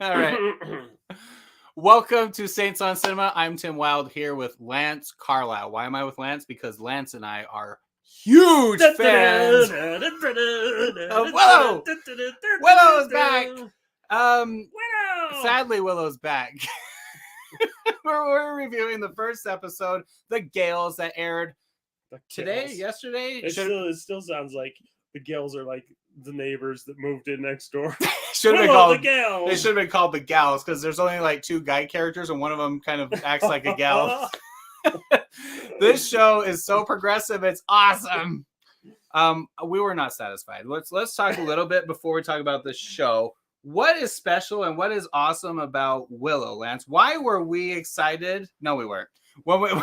All right. Welcome to Saints on Cinema. I'm Tim Wild here with Lance Carlisle. Why am I with Lance? Because Lance and I are huge fans of Willow. Willow is back. Willow. Sadly, Willow's back. we're reviewing the first episode, The Gales, that aired today, yesterday. It still sounds like the Gales are like the neighbors that moved in next door. Should have been Willow, called the Gales. They should have been called the Gals because there's only like two guy characters and one of them kind of acts like a gal. This show is so progressive, it's awesome. We were not satisfied. Let's talk a little bit before we talk about the show. What is special and what is awesome about Willow, Lance? Why were we excited? No, we weren't.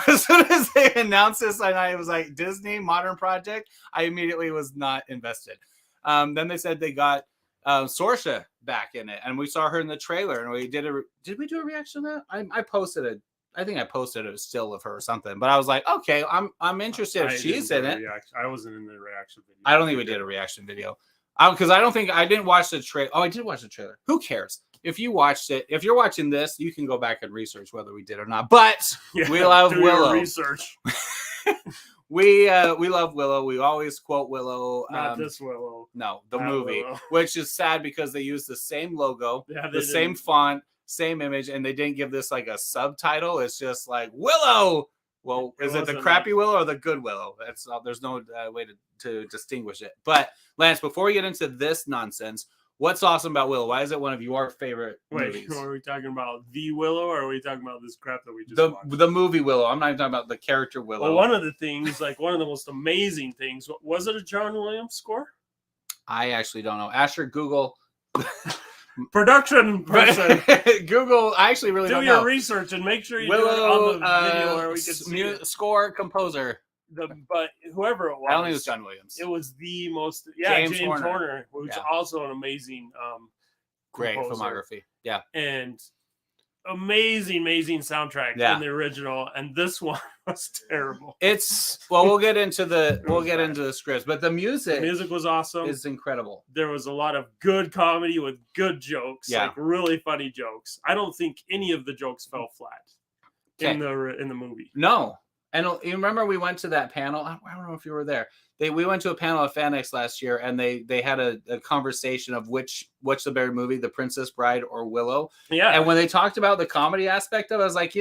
As soon as they announced this and I was like, Disney modern project, I immediately was not invested. Then they said they got Saoirse back in it, and we saw her in the trailer, and we did we do a reaction to that? I posted I think I posted a still of her or something, but I was like, okay, I'm interested if she's in it. I wasn't in the reaction video. I don't think we did a reaction video. Because I didn't watch the trailer. Oh, I did watch the trailer. Who cares? If you watched it, if you're watching this, you can go back and research whether we did or not. But we love Willow. Research. We love Willow. We always quote Willow. Not this Willow. No, the Not movie, Willow. which is sad because they use the same logo, the same font, same image, and they didn't give this like a subtitle. It's just like Willow. Well, is it the crappy Willow or the good Willow? There's no way to distinguish it. But Lance, before we get into this nonsense, what's awesome about Willow? Why is it one of your favorite movies? Are we talking about the Willow, or are we talking about this crap that we just watched? The movie Willow. I'm not even talking about the character Willow. Well, one of the things, like one of the most amazing things, was it a John Williams score? I actually don't know. Asher, Google. Production person. Google. I actually really don't know. Do your research and make sure you Willow, do it on the video where we can see it. Score composer. But whoever it was, I don't think it was John Williams. It was the most, James Horner, which is Yeah. also an amazing Great composer. filmography. Yeah. And amazing soundtrack in the original, and this one was terrible. We'll get into the scripts, but the music was awesome. Is incredible. There was a lot of good comedy with good jokes, like really funny jokes. I don't think any of the jokes fell flat in the movie. No. And you remember we went to that panel? I don't know if you were there. We went to a panel at FanX last year, and they had a conversation of what's the better movie, The Princess Bride or Willow. Yeah. And when they talked about the comedy aspect of it, I was like,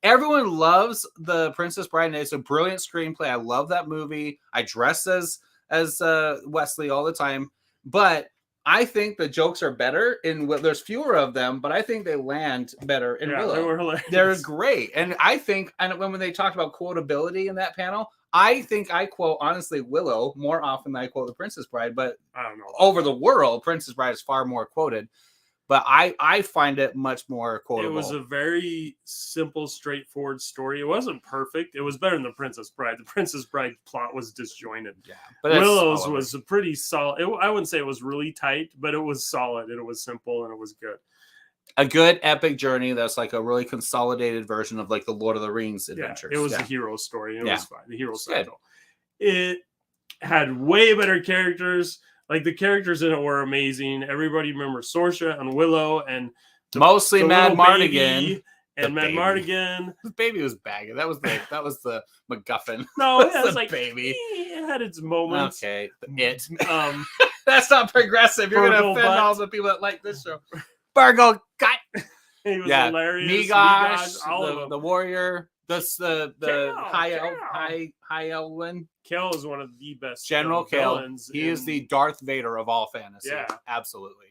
everyone loves The Princess Bride, and it's a brilliant screenplay. I love that movie. I dress as Wesley all the time, but I think the jokes are better there's fewer of them, but I think they land better in Willow. They were hilarious. They're great. And I think, and when they talked about quotability in that panel, I think I quote, honestly, Willow more often than I quote The Princess Bride, but I don't know. Over the world, Princess Bride is far more quoted. But I find it much more quotable. It was a very simple, straightforward story. It wasn't perfect. It was better than The Princess Bride. The Princess Bride plot was disjointed. Yeah, but Willow's was a pretty solid. I wouldn't say it was really tight, but it was solid, and it was simple, and it was good. A good epic journey that's like a really consolidated version of like the Lord of the Rings adventures. Yeah, it was a hero story. And it was fine. The hero cycle. It had way better characters. Like, the characters in it were amazing. Everybody remembers Saoirse and Willow and mostly Mad Mardigan. And Mad Mardigan. The baby was bagging. That was the MacGuffin. No, it was like baby. It had its moments. Okay, that's not progressive. You're gonna offend all the people that like this show. Burgle cut. He was hilarious. Migosh, the warrior. The high Elwyn. Kel is one of the best General Kel. villains. He is the Darth Vader of all fantasy. Yeah, absolutely.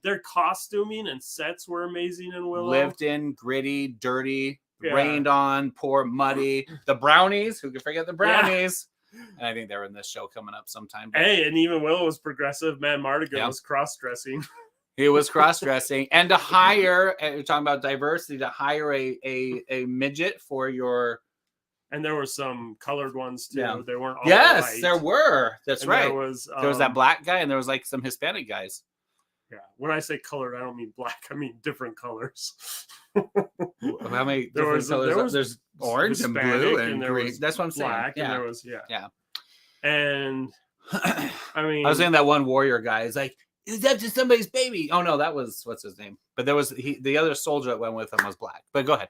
Their costuming and sets were amazing in Willow. Lived in, gritty, dirty, rained on, poor, muddy. The brownies. Who could forget the brownies? Yeah. And I think they're in this show coming up sometime. Hey, and even Willow was progressive. Mad Mardigan was cross-dressing. He was cross-dressing, and to hire, you're talking about diversity, to hire a midget for your. And there were some colored ones too. Yeah. They weren't all Yes, white. There were. That's right. There was that black guy, and there was like some Hispanic guys. Yeah. When I say colored, I don't mean black. I mean different colors. How many different colors? There's orange Hispanic, and blue and there green. was That's what I'm saying. Black, yeah. And there was yeah. And I mean, I was saying that one warrior guy is like, He was after somebody's baby. Oh no, that was what's his name. But there was the other soldier that went with him was black. But go ahead.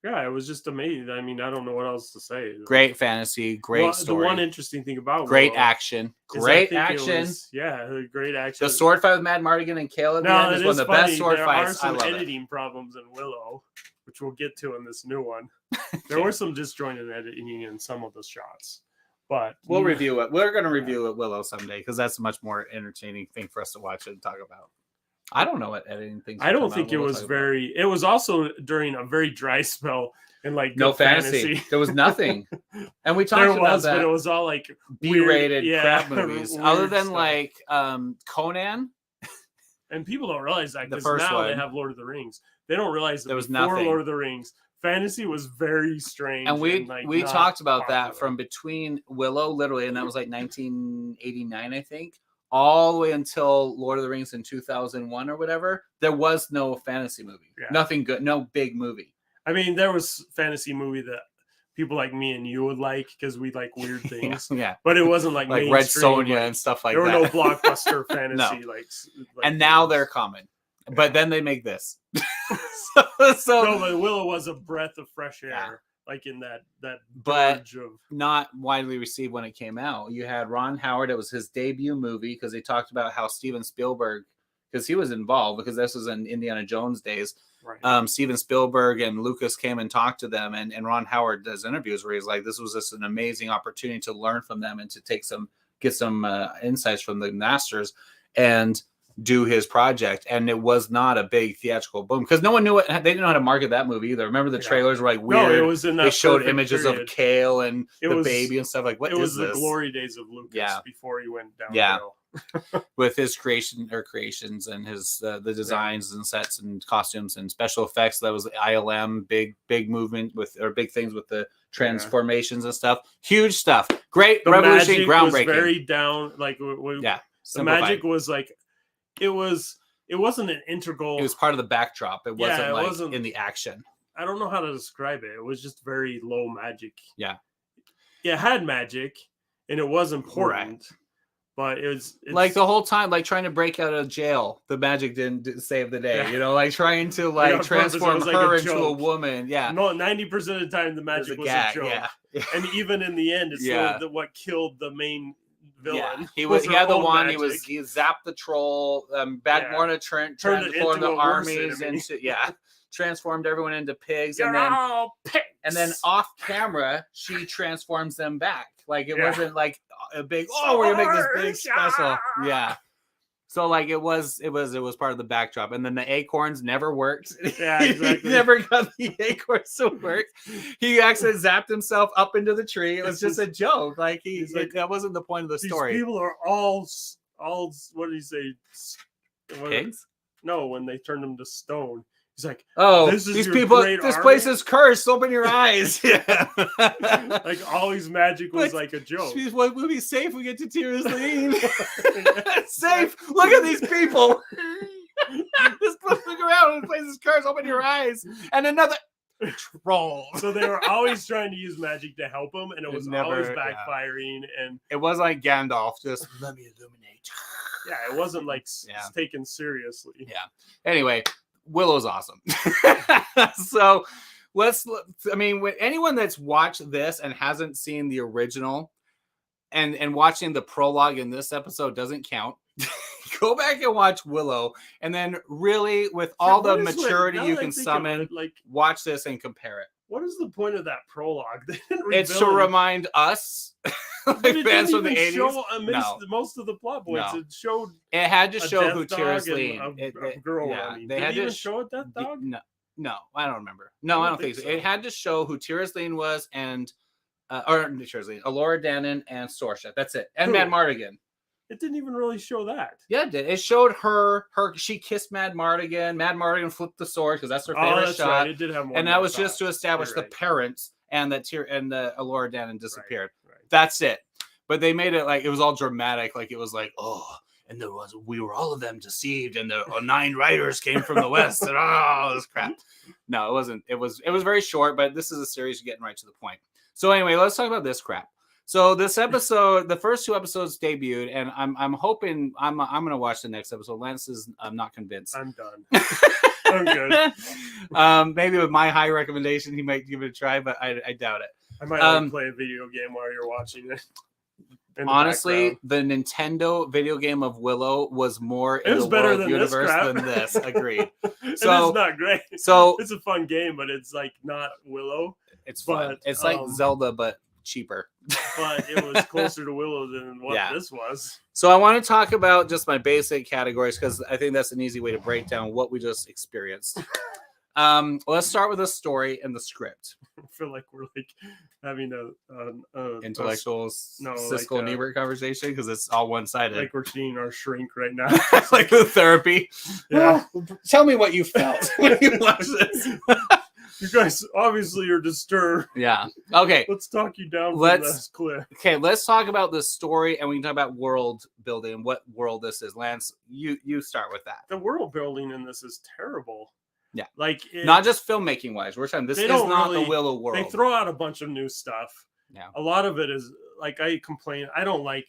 Yeah, it was just amazing. I mean, I don't know what else to say. Great fantasy, great story. The one interesting thing about great Willow action, great action. Great action. The sword fight with Mad Mardigan and Kale at the end is one of the best sword fights. There are some editing problems in Willow, which we'll get to in this new one. There were some disjointed editing in some of the shots, but we'll review it. We're going to review it Willow someday because that's a much more entertaining thing for us to watch and talk about. I don't know what editing things. I don't think it was very. It was also during a very dry spell and like no fantasy. There was nothing, and we talked about that. But it was all like B-rated crap movies, other than stuff. Like Conan. And people don't realize that because now they have Lord of the Rings. They don't realize that there was before nothing. Lord of the Rings, fantasy was very strange. And we talked about popular. that from between Willow, literally, and that was like 1989, I think. All the way until Lord of the Rings in 2001 or whatever, there was no fantasy movie. Yeah. Nothing good, no big movie. I mean, there was fantasy movie that people like me and you would like because we like weird things. Yeah. But it wasn't like Red Sonja and stuff like that. There were no blockbuster fantasy. No. like and now they're common. Yeah. But then they make this. so no, but Willow was a breath of fresh air. Yeah. Like in that but not widely received when it came out. You had Ron Howard. It was his debut movie because they talked about how Steven Spielberg, because he was involved because this was in Indiana Jones days. Right. Steven Spielberg and Lucas came and talked to them, and Ron Howard does interviews where he's like, "This was just an amazing opportunity to learn from them and to get some insights from the masters and do his project." And it was not a big theatrical boom because no one knew it. They didn't know how to market that movie either. Remember the trailers were like weird. No, it was in that they showed images period. Of Kale and the baby and stuff like. What is this? It was the glory days of Lucas before he went downhill. Yeah, with his creations and his the designs and sets and costumes and special effects. That was ILM, big movement big things with the transformations and stuff. Huge stuff. Great the revolution, magic groundbreaking. Was very down. Like the magic was like. It wasn't an integral. It was part of the backdrop. It wasn't in the action. I don't know how to describe it. It was just very low magic. Yeah. It had magic and it was important. Right. But it's like the whole time, like trying to break out of jail, the magic didn't save the day. Yeah. You know, like trying to transform her into a woman. Yeah. No, 90% of the time the magic was a joke. Yeah. And even in the end, it's what killed the main villain. Yeah. He had the wand. Magic. He zapped the troll. Morna transformed the armies into transformed everyone into pigs. You're all pigs. And then off camera, she transforms them back. Like it wasn't like a big we're gonna make this big special. Yeah. So like it was part of the backdrop, and then the acorns never worked. Yeah, exactly. He never got the acorns to work. He actually zapped himself up into the tree. It was just a joke. Like that wasn't the point of the story. These people are all what did he say? Pigs? No, when they turned them to stone. He's like, these people, this place is cursed. Open your eyes. Yeah. Like always magic was like a joke. What would be safe? We get to Tears Lane. Safe. Look at these people. Just look around. This place is cursed. Open your eyes. And another troll. So they were always trying to use magic to help him, and it was always backfiring. And it was like Gandalf, just let me illuminate. Yeah, it wasn't like taken seriously. Yeah. Anyway. Willow's awesome. So anyone that's watched this and hasn't seen the original and watching the prologue in this episode doesn't count. Go back and watch Willow, and then really with all the maturity you can summon, watch this and compare it. What is the point of that prologue? It's to remind us, fans from the 80s. Most of the plot points. No. It had to show who Tyrus Lee. A girl. They had to show it that dog. No, I don't remember. No, I don't think so. It had to show who Tyrus Lee was and Elora Danan and Sorsha. That's it. And Mad Mardigan. It didn't even really show that. Yeah, it did. It showed her. She kissed Mad Mardigan. Mad Mardigan flipped the sword because that's her favorite shot. Right. It did have more. And that was just to establish the parents and that Elora Danan disappeared. Right. That's it. But they made it like it was all dramatic. Like it was like, and we were all of them deceived, and the 9 riders came from the west, and all this crap. No, it wasn't. It was very short, but this is a series getting right to the point. So anyway, let's talk about this crap. So this episode, the first 2 episodes debuted, and I'm hoping I'm gonna watch the next episode. Lance is I'm not convinced. I'm done. I'm good. Maybe with my high recommendation, he might give it a try, but I doubt it. I might play a video game while you're watching it. Honestly, the Nintendo video game of Willow was more in the better world than universe this than this. Agreed. So it's not great. So it's a fun game, but it's like not Willow. It's fun. It's like Zelda, but cheaper. But it was closer to Willow than what this was. So I want to talk about just my basic categories because I think that's an easy way to break down what we just experienced. Let's start with the story and the script. I feel like we're like having a intellectual Siskel like, and Ebert conversation because it's all one-sided. Like we're seeing our shrink right now. Like the therapy. Yeah. Tell me what you felt when you watched this. You guys obviously are disturbed. Yeah. Okay. Let's talk you down from this cliff. Okay, let's talk about the story and we can talk about world building and what world this is. Lance, you start with that. The world building in this is terrible. Yeah. Like not just filmmaking wise. We're saying this is not the Willow world. They throw out a bunch of new stuff. Yeah. A lot of it is like I complain. I don't like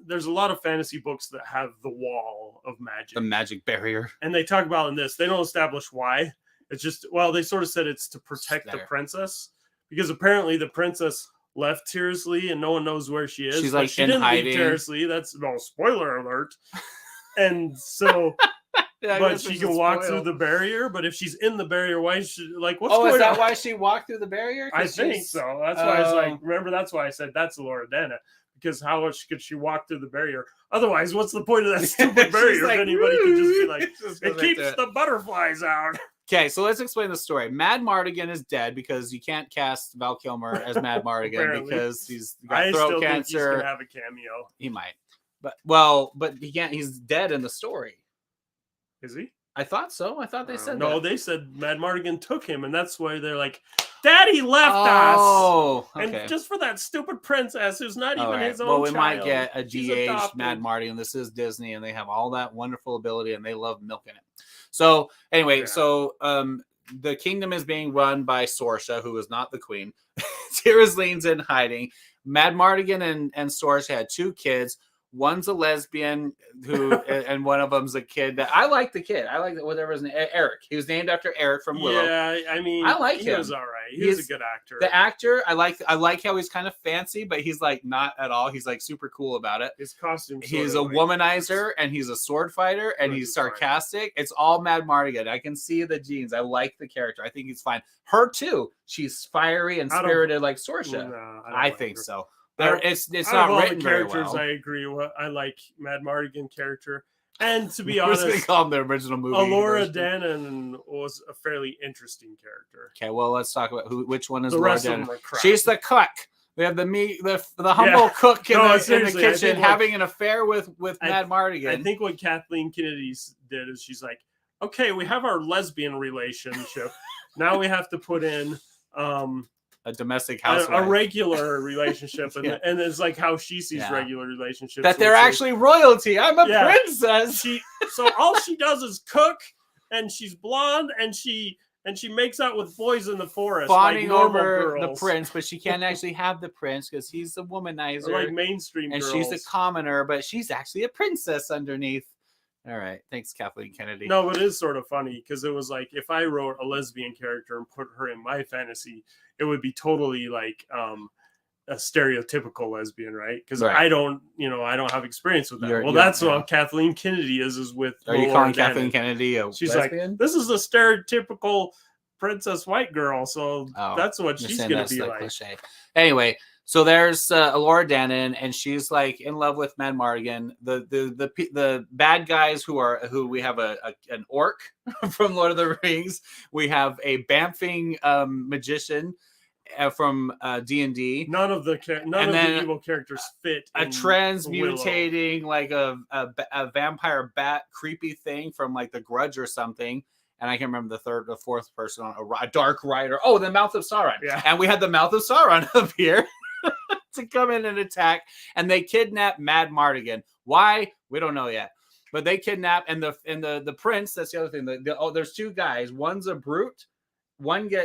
there's a lot of fantasy books that have the wall of magic. The magic barrier. And they talk about in this. They don't establish why. It's just, well, they sort of said it's to protect the princess because apparently the princess left Tearsley and no one knows where she is. She's like she in didn't hiding. Leave Tearsley. That's no spoiler alert. And so, but she can walk through the barrier. But if she's in the barrier, why is she like what's going on? Oh, is that why she walked through the barrier? I think so. That's why I was like, remember, that's why I said that's Laura Dana. Because how much could she walk through the barrier? Otherwise, what's the point of that stupid barrier like, if anybody can just be like, it keeps right the butterflies out. Okay, so let's explain the story. Mad Mardigan is dead because you can't cast Val Kilmer as Mad Mardigan because he's got throat cancer. Think he's gonna have a cameo. He might, but he can't. He's dead in the story. Is he? I thought so. I thought they said no. that. They said Mad Mardigan took him, and that's why they're like, "Daddy left us." Oh, okay. And just for that stupid princess who's not even his own. Well, we child. might get a de-aged Mad Mardigan. This is Disney, and they have all that wonderful ability, and they love milking it. So anyway, the kingdom is being run by Sorsha, who is not the queen. Tyroslene's in hiding. Mad Mardigan and Sorsha had 2 kids. One's a lesbian and one of them's a kid that I like the kid. I like whatever his name, Eric. He was named after Eric from Willow. Yeah, I mean, I like him. He was all right. He was a good actor. The actor, I like how he's kind of fancy, but he's like not at all. He's like super cool about it. His costume. He's a womanizer and he's a sword fighter and he's sarcastic. It's all Mad Mardigan. I can see the genes. I like the character. I think he's fine. Her too. She's fiery and spirited like Sorsha. No, I think so. It's not written very well. I agree. I like Mad Mardigan character, and to be honest, they call him the original movie. Laura Dana was a fairly interesting character. Okay, well, let's talk about which one is the Laura rest Dana. of them are crap. She's the cook. We have the humble cook in the kitchen having an affair with Mad Mardigan. I think what Kathleen Kennedy did is she's like, okay, we have our lesbian relationship. Now we have to put in a domestic housewife, a regular relationship, and it's like how she sees regular relationships. That they're actually royalty. I'm a princess. So all she does is cook, and she's blonde, and she makes out with boys in the forest, fawning like over girls. The prince, but she can't actually have the prince because he's the womanizer, or like mainstream, and girls. She's a commoner, but she's actually a princess underneath. All right, thanks, Kathleen Kennedy. No, but it is sort of funny because it was like if I wrote a lesbian character and put her in my fantasy, it would be totally like a stereotypical lesbian, right? Because I don't have experience with that. That's what Kathleen Kennedy is with. Are you calling Kathleen Kennedy a She's lesbian? Like, this is a stereotypical princess white girl, so that's what she's going to be like. Cliche. Anyway. So there's Laura Dana, and she's like in love with Mad Mardigan. The bad guys who we have an orc from Lord of the Rings. We have a bamfing magician from D&D. None of the evil characters fit. A transmutating like a vampire bat creepy thing from like The Grudge or something. And I can't remember the 4th person on a dark rider. Oh, the Mouth of Sauron. Yeah. And we had the Mouth of Sauron up here. To come in and attack, and they kidnap Mad Mardigan. Why? We don't know yet. But they kidnap, and the prince. That's the other thing. There's 2 guys. One's a brute.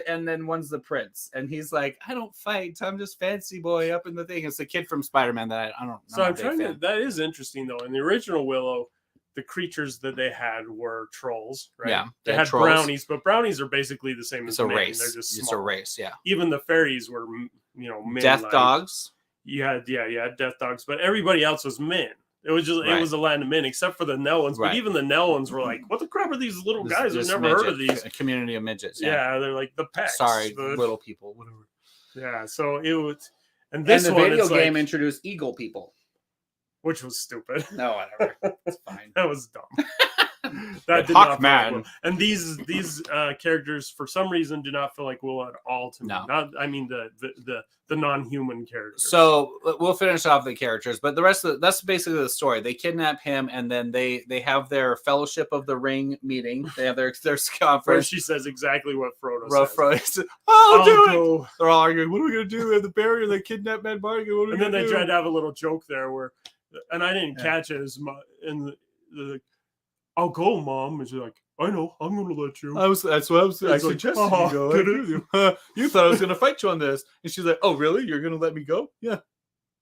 and then one's the prince, and he's like, I don't fight, I'm just fancy boy up in the thing. It's the kid from Spider-Man that I don't. So I'm trying to. That is interesting though. In the original Willow, the creatures that they had were trolls, right? Yeah, they had trolls. Brownies, but brownies are basically the same as a men. race. They're just small. It's a race, yeah. Even the fairies were, men. Death dogs. You had death dogs, but everybody else was men. It was just it was a land of men, except for the Nellans. But even the Nellans were like, "What the crap are these little guys? I've never heard of these." A community of midgets. Yeah, they're like the pets. Sorry, little people, whatever. Yeah, so it was, and this the one, video game introduced eagle people, which was stupid. No, whatever. It's fine. That was dumb. That did Hawkman. not feel like and these characters for some reason do not feel like Willow at all to me. Not, I mean the non-human characters. So we'll finish off the characters, but the rest of that's basically the story. They kidnap him, and then they have their Fellowship of the Ring meeting. They have their conference. Where she says exactly what Frodo says. I'll do it. They're all arguing. What are we gonna do? We have the barrier. They kidnap Mad Mardigan. And then they tried to have a little joke there where, and I didn't catch it as much. And the I'll go, Mom. And she's like, I know, I'm going to let you. That's what I was. I suggested you go. You thought I was going to fight you on this, and she's like, "Oh, really? You're going to let me go? Yeah,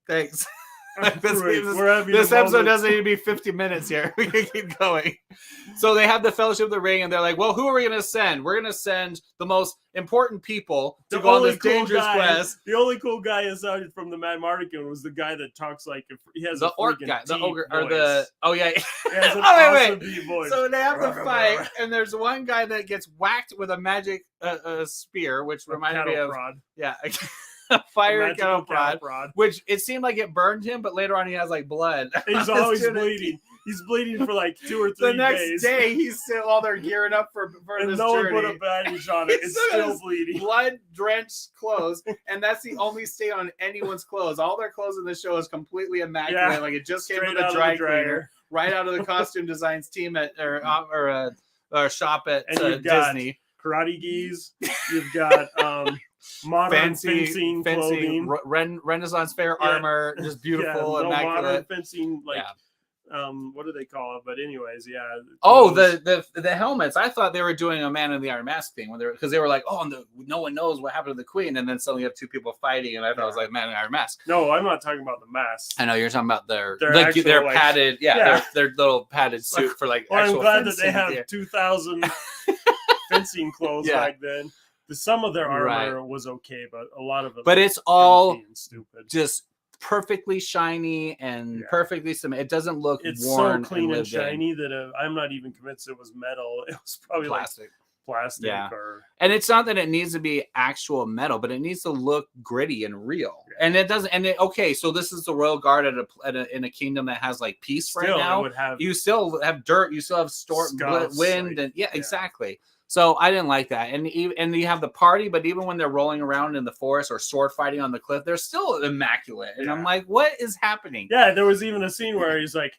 thanks." This episode doesn't need to be 50 minutes here. We can keep going. So they have the Fellowship of the Ring, and they're like, well, who are we going to send? We're going to send the most important people to go on this dangerous quest. The only cool guy aside from the Mad Mardigan was the guy that talks like he has the a orc guy, the ogre, voice. or the Wait. So they have the fight, and there's one guy that gets whacked with a magic spear, which reminded me of a fire cattle prod, which it seemed like it burned him, but later on he has like blood. He's always bleeding. He's bleeding for like 2 or 3 days. The next day, he's still while they're gearing up for and this no journey. one put a bandage on it. It's still bleeding. Blood-drenched clothes, and that's the only stain on anyone's clothes. All their clothes in the show is completely immaculate. Like it just came from the dry cleaner, right out of the costume designs team at or shop at Disney. Karate gis. You've got modern fencing clothing, Renaissance fair armor, just beautiful, immaculate. Modern fencing, what do they call it? But anyways, the helmets. I thought they were doing a Man in the Iron Mask thing because they were like, no one knows what happened to the Queen, and then suddenly you have 2 people fighting, and I thought it was like Man in the Iron Mask. No, I'm not talking about the masks. I know you're talking about their actual, padded, their little padded suit for like. Well, actual I'm glad that they have 2,000 fencing clothes back then. Some of their armor was okay, but a lot of it. But it's all stupid. Just perfectly shiny and perfectly cement. It doesn't look worn. It's so clean and shiny that I'm not even convinced it was metal. It was probably plastic. And it's not that it needs to be actual metal, but it needs to look gritty and real. And it doesn't. And so this is the royal guard in a kingdom that has like peace right now. You still have dirt. You still have wind, and exactly. So I didn't like that. And you have the party, but even when they're rolling around in the forest or sword fighting on the cliff, they're still immaculate. And I'm like, what is happening? Yeah, there was even a scene where he's like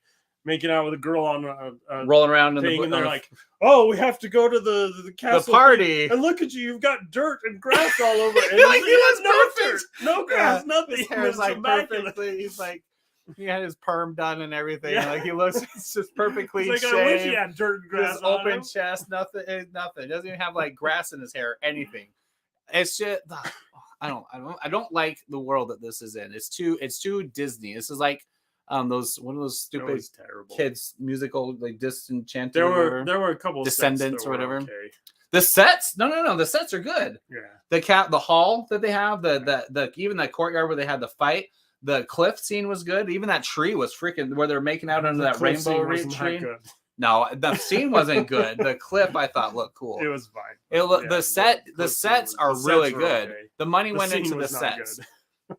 making out with a girl on a rolling around thing, and they're like, "Oh, we have to go to the castle party." And look at you've got dirt and grass all over. And like, he has no dirt, no grass, nothing. His hair is like perfectly. He's like. He had his perm done and everything. Yeah. Like he looks, it's just perfectly shaved. I wish he had dirt and grass on open him. chest, nothing. It doesn't even have like grass in his hair or anything. It's just I don't like the world that this is in. It's too Disney. This is like one of those stupid kids musical like Disenchanted. There were a couple Descendants or whatever. Okay. The sets, no, the sets are good. Yeah. The hall that they have, the even that courtyard where they had the fight. The cliff scene was good. Even that tree was freaking where they're making out under that rainbow tree. No, the scene wasn't good. The cliff I thought looked cool. It was fine. The sets are really good. Okay. The money went into the sets.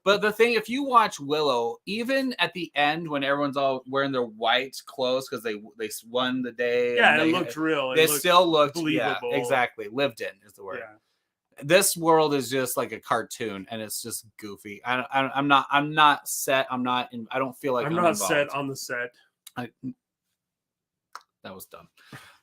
But the thing, if you watch Willow, even at the end when everyone's all wearing their white clothes because they won the day. Yeah, it looked real. It still looked believable. Yeah, exactly. Lived in is the word. Yeah. This world is just like a cartoon, and it's just goofy. I'm not set. I don't feel like I'm not involved. Set on the set. That was dumb.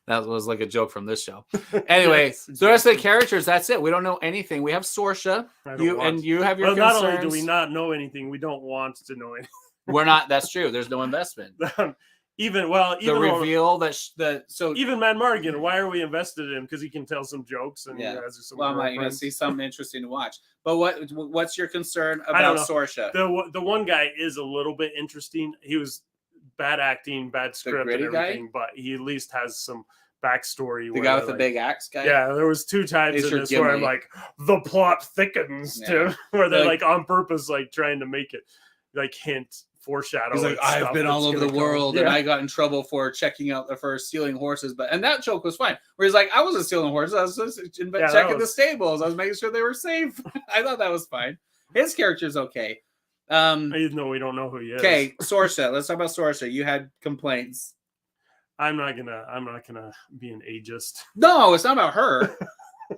That was like a joke from this show. Anyway, so the rest of the characters, that's it. We don't know anything. We have Sorsha. You have your concerns. Not only do we not know anything, we don't want to know anything. We're not. That's true. There's no investment. Even the reveal even Matt Mardigan, why are we invested in him? Because he can tell some jokes and he has some. Well, I'm going to see something interesting to watch. But what's your concern about Sorsha? The one guy is a little bit interesting. He was bad acting, bad script, and everything, but he at least has some backstory. The guy with the big axe guy? Yeah, there was 2 times in this where I'm like, the plot thickens to where they're like on purpose, like trying to make it like hint, foreshadow. He's like, I've been all over the world and I got in trouble for checking out for stealing horses. And that joke was fine. Where he's like, I wasn't stealing horses. I was just checking the stables. I was making sure they were safe. I thought that was fine. His character's okay. Even though we don't know who he is. Okay, Sorsha. Let's talk about Sorsha. You had complaints. I'm not gonna be an ageist. No, it's not about her.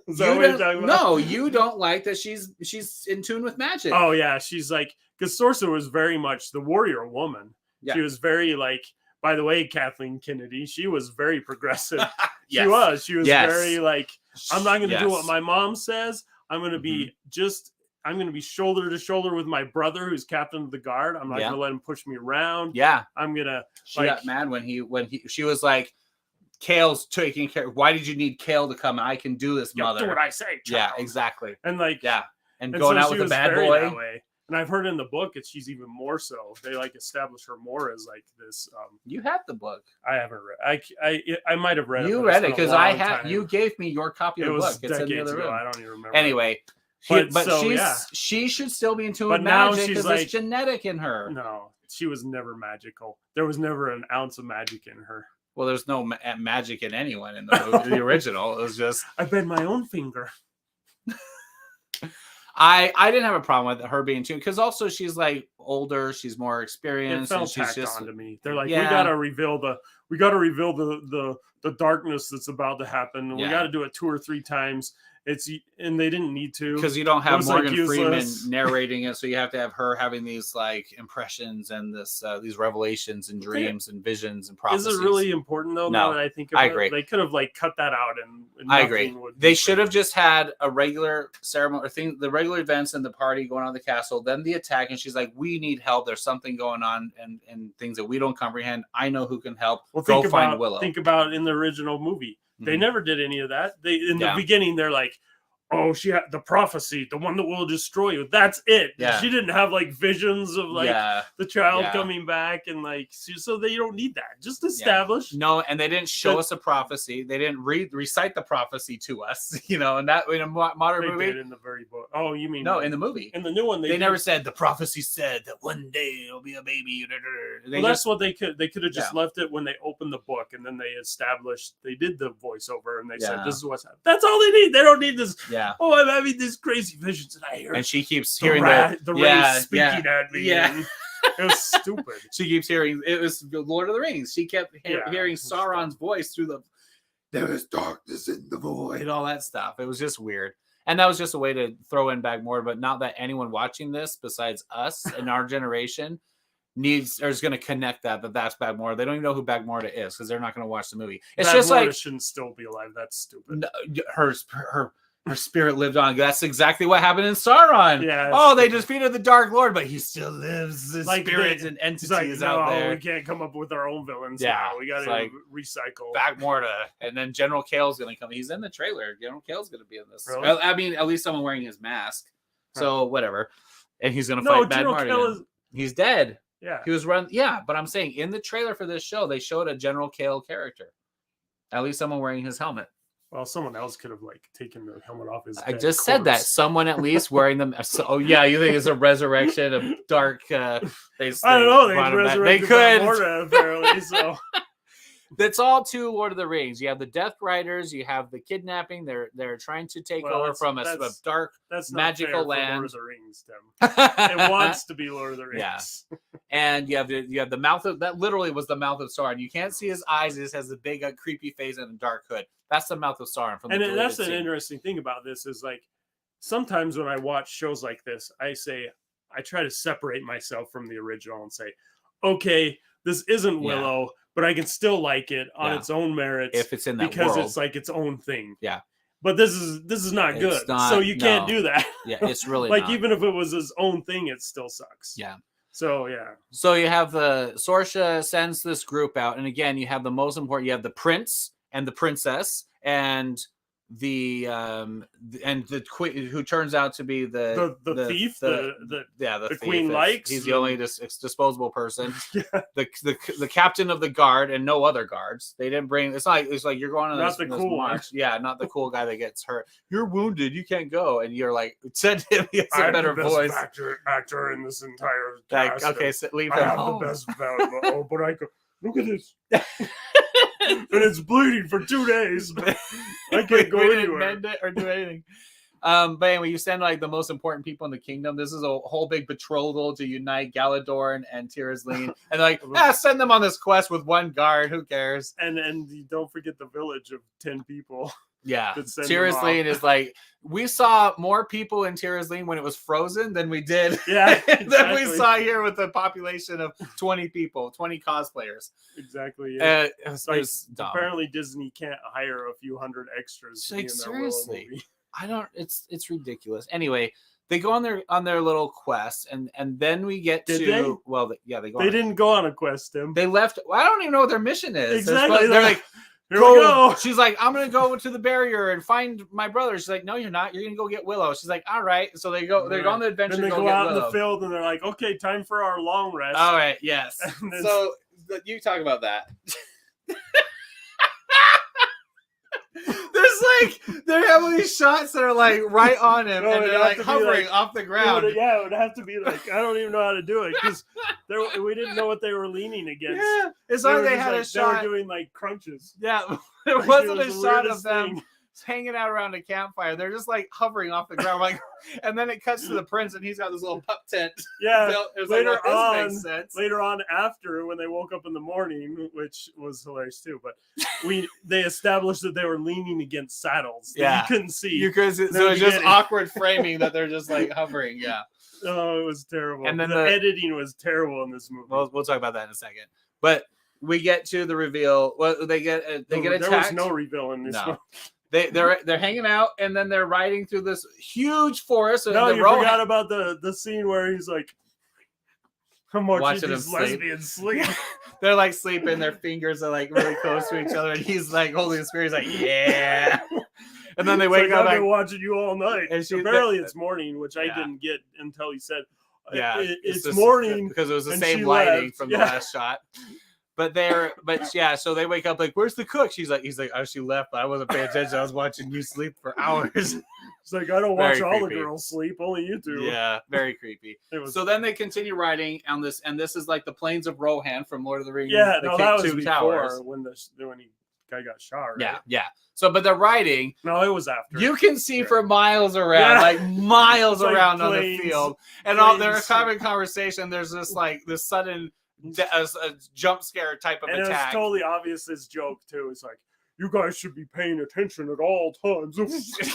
Is that what you're talking about? No, you don't like that she's in tune with magic. Oh yeah, she's like, because Sorsha was very much the warrior woman. Yeah. She was very like. By the way, Kathleen Kennedy, she was very progressive. Yes. She was very like, I'm not going to do what my mom says. I'm going to be I'm going to be shoulder to shoulder with my brother, who's captain of the guard. I'm not going to let him push me around. Yeah, I'm gonna. She got mad when she was like, Kale's taking care. Why did you need Kale to come? I can do this, mother. Do what I say. Child. Yeah, exactly. And like, and going out with a bad boy. That way. And I've heard in the book that she's even more so. They like establish her more as like this. You have the book. I haven't read. I might have read it. You read it because I had. You gave me your copy of the book. It's in the other room. I don't even remember. Anyway, she should still be in tune with magic because it's genetic in her. No, she was never magical. There was never an ounce of magic in her. Well, there's no magic in anyone in the movie, the original. It was just I bend my own finger. I didn't have a problem with her being tuned because also she's like older, she's more experienced. It felt tacked on to me. They're like, we gotta reveal the darkness that's about to happen. And we gotta do it 2 or 3 times. And they didn't need to because you don't have Morgan Freeman narrating it, so you have to have her having these like impressions and these revelations and dreams and visions and prophecies. Is it really important though? No, now that I think about I agree. It, they could have like cut that out and I agree. They should have just had a regular ceremony or the regular events in the party going on in the castle, then the attack, and she's like, "We need help. There's something going on and things that we don't comprehend. I know who can help. Well, go find Willow." Think about in the original movie. They never did any of that. In the beginning, they're like, oh, she had the prophecy, the one that will destroy you. That's it. Yeah. She didn't have like visions of like the child coming back and like, so they don't need that. Just establish. No, and they didn't show us a prophecy. They didn't recite the prophecy to us, and that in a modern movie. Did in the very book. Oh, you mean no? In the movie, in the new one, they never said the prophecy said that one day it'll be a baby. That's what they could have just left it when they opened the book and then they established. They did the voiceover and they said this is what's happening. That's all they need. They don't need this. Yeah. Oh, I'm having these crazy visions, and I hear. And she keeps hearing the rays speaking at me. Yeah, it was stupid. She keeps hearing. It was Lord of the Rings. She kept hearing Sauron's voice through the. There is darkness in the void. All that stuff. It was just weird, and that was just a way to throw in Bagmore. But not that anyone watching this, besides us and our generation, is going to connect that's Bagmore. They don't even know who Bagmore is because they're not going to watch the movie. It's just like shouldn't still be alive. That's stupid. Her spirit lived on. That's exactly what happened in Sauron. Yeah. They defeated the Dark Lord, but he still lives. His spirits and entities out there. We can't come up with our own villains. Yeah, we got to recycle. Bagmore and then General Kale's going to come. He's in the trailer. General Kale's going to be in this. Really? I mean, at least someone wearing his mask. So whatever. And he's going to fight Bad Martin. He's dead. Yeah. He was run. Yeah, but I'm saying in the trailer for this show, they showed a General Kale character. At least someone wearing his helmet. Well, someone else could have taken the helmet off his. I just said that someone at least wearing them. So, you think it's a resurrection of dark? I don't know. They could apparently. So that's all to Lord of the Rings. You have the Death Riders. You have the kidnapping. They're trying to take over from a dark, magical land. Lord of the Rings, Tim. It wants to be Lord of the Rings. Yeah. And you have the mouth of that. Literally was the mouth of Sauron. You can't see his eyes. It just has a big, creepy face and a dark hood. That's the mouth of Sauron. That's an interesting thing about this is sometimes when I watch shows like this, I try to separate myself from the original and say, okay, this isn't Willow, but I can still like it on its own merits if it's in that because world. It's like its own thing. Yeah. But this is not good. So you can't do that. Yeah, it's really even if it was his own thing, it still sucks. Yeah. So yeah. So you have the Sorsha sends this group out, and again, you have the most important. You have the prince and the princess, and the queen, who turns out to be the thief, the thief queen likes. He's the only disposable person. Yeah. The captain of the guard and no other guards. They didn't bring. It's like you're going on not this, the cool march. Yeah, not the cool guy that gets hurt. You're wounded. You can't go. And you're like, said to him, he has a better voice. Actor in this entire like, cast. okay, so leave I him. have the best value. But I go, look at this. And it's bleeding for 2 days. I can't go anywhere. Mend it or do anything. But anyway, you send like the most important people in the kingdom. This is a whole big betrothal to unite Galadorn and Tirisleen, and like, send them on this quest with one guard. Who cares? And you don't forget the village of 10 people. Yeah, Tirisleen is like, we saw more people in Tirisleen when it was frozen than we did. Yeah, exactly. than we saw here with a population of 20 people, 20 cosplayers. Exactly. Yeah. It was dumb. Apparently, Disney can't hire a few hundred extras. Like, seriously, I don't. It's ridiculous. Anyway, they go on their little quest, and then we get Did to they? Well, yeah, they go. They didn't go on a quest, Tim. They left. I don't even know what their mission is. Exactly. They're like, here we go. She's like, I'm gonna go to the barrier and find my brother. She's like, no, you're not. You're gonna go get Willow. She's like, all right. So they go. They're on the adventure. Then they go out in the field, and they're like, okay, time for our long rest. All right. Yes. So you talk about that. There's like, they're having these shots that are like right on him, and they're like hovering off the ground. It would have to be like, I don't even know how to do it because we didn't know what they were leaning against. Yeah, it's like they had a shot. They were doing like crunches. Yeah, there wasn't a shot of them hanging out around a campfire. They're just like hovering off the ground, like, and then it cuts to the prince, and he's got this little pup tent. Yeah. Later on, after when they woke up in the morning, which was hilarious too, but they established that they were leaning against saddles. Yeah, you couldn't see. So it's just awkward framing that they're just like hovering. Yeah. Oh, it was terrible. And then the editing was terrible in this movie. We'll talk about that in a second, but. We get to the reveal. Well, they get attacked. There was no reveal in this one. They're hanging out, and then they're riding through this huge forest. No, you forgot about the scene where he's like, I'm watching these lesbians sleep. They're like sleeping. Their fingers are like really close to each other, and he's like holding the spear. He's like, yeah. And then they wake up. I've been watching you all night. And apparently it's morning, which I Yeah. didn't get until he said, yeah, it's morning because it was the and same she lighting left. from the last shot. But so they wake up like, where's the cook? He's like, oh, she left, but I wasn't paying attention. I was watching you sleep for hours. It's like, I don't watch all the girls sleep, only you do. Yeah, very creepy. So then they continue riding on this, and this is like the plains of Rohan from Lord of the Rings. Yeah, that was Two before towers. when he guy got shot, right? Yeah. So, but they're riding. No, it was after. You can see for miles around, like miles around on the field, and all they're having conversation. There's this sudden a jump scare type of and attack. It's totally obvious this joke too. It's like, you guys should be paying attention at all times.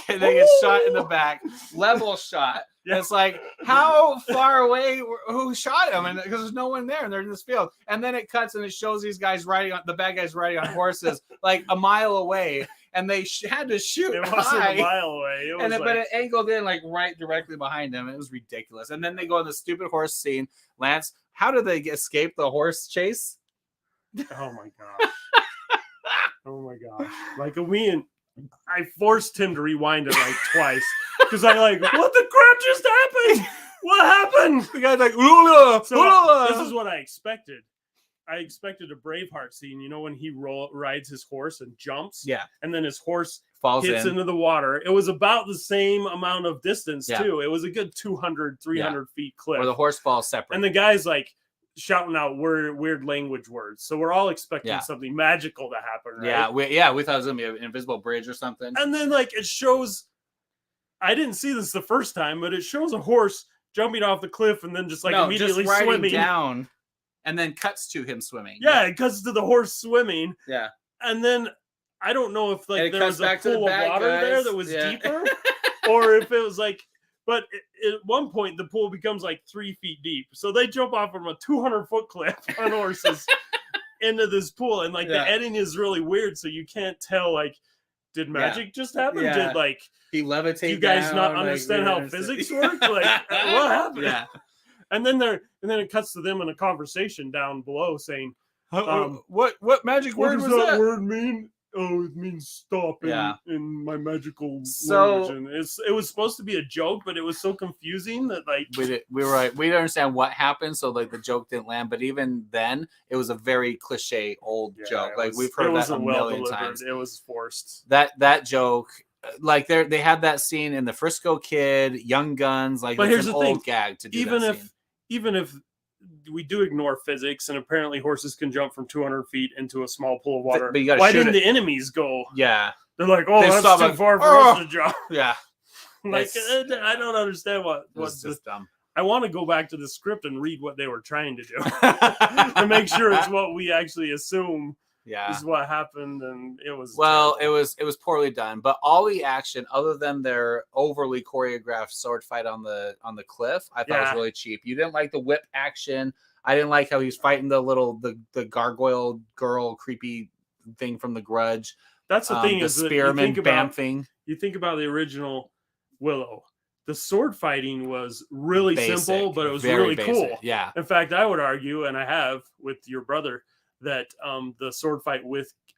And they get shot in the back, level shot. Yeah. It's like, how far away? Who shot him? And because there's no one there, and they're in this field. And then it cuts and it shows these guys the bad guys riding on horses like a mile away, and they had to shoot. It wasn't a mile away. But it angled in like right directly behind them. It was ridiculous. And then they go on the stupid horse scene. Lance, how did they escape the horse chase? Oh my gosh. Oh my gosh. Like I forced him to rewind it like twice. Because I what the crap just happened? What happened? The guy's like, Ula, so this is what I expected. I expected a Braveheart scene, when he rides his horse and jumps. Yeah. And then his horse hits into the water. It was about the same amount of distance, too. It was a good 200, 300 feet cliff. Where the horse falls separate. And the guy's like shouting out weird language words. So we're all expecting something magical to happen, right? Yeah, we thought it was going to be an invisible bridge or something. And then, it shows... I didn't see this the first time, but it shows a horse jumping off the cliff and then just immediately just swimming down, and then cuts to him swimming. Yeah, it cuts to the horse swimming. Yeah, and then I don't know if there was a pool of water there that was deeper, or if it was But at one point the pool becomes 3 feet deep, so they jump off from a 200-foot cliff on horses into this pool, and the editing is really weird, so you can't tell did magic just happen? Yeah. Did he levitate? You guys not understand how physics work? What happened? Yeah. And then it cuts to them in a conversation down below saying, what magic what word does was that that? word mean? Oh, it means stop Yeah. in my magical So- language. And it was supposed to be a joke, but it was so confusing that like We didn't understand what happened, so like the joke didn't land. But even then, it was a very cliche old joke. Like we've heard that a million times. It was forced. That joke, like they had that scene in the Frisco Kid, Young Guns. Like, But it's here's an the old thing. gag to do that scene. Even if we do ignore physics, and apparently horses can jump from 200 feet into a small pool of water. But you gotta why shoot didn't it. the enemies go? Yeah, They're like, oh, They that's stop too like, far for "Oh!" us to jump. yeah. Like, It's- I don't understand It was just dumb. I want to go back to the script and read what they were trying to do to make sure it's what we actually assume Yeah. is what happened, and it was It was poorly done, but all the action, other than their overly choreographed sword fight on the cliff, I thought was really cheap. You didn't like the whip action. I didn't like how he's fighting the gargoyle girl, creepy thing from The Grudge. That's the thing the is that spearman bamfing. you think about the original Willow. The sword fighting was really simple, but it was very really basic. cool. Yeah. In fact, I would argue, and I have with your brother, that the sword fight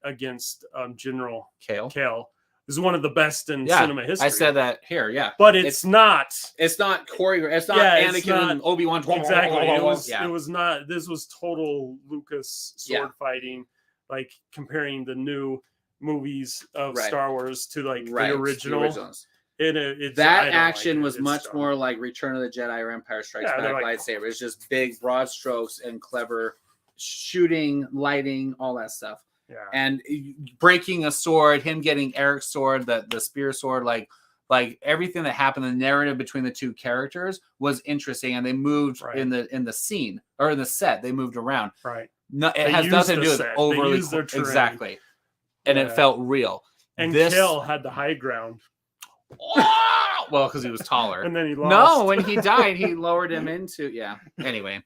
against General Kale is one of the best in cinema history. I said that here, yeah. But it's not choreographed. It's not it's Anakin not- and Obi-Wan. exactly. It Yeah. was not. This was total Lucas sword fighting, like comparing the new movies of Star Wars to like the original. The originals. That That action was much more like Return of the Jedi or Empire Strikes Back like, lightsaber. It's just big, broad strokes and clever shooting, lighting, all that stuff. Yeah. And breaking a sword, him getting Eric's sword, the spear sword, like everything that happened, the narrative between the two characters was interesting, and they moved in the scene or in the set. They moved around. Right. No, it has nothing to do with overly exactly, and it felt real. And Kale had the high ground. Well, because he was taller. And then he lost. No, when he died, he lowered him into Anyway,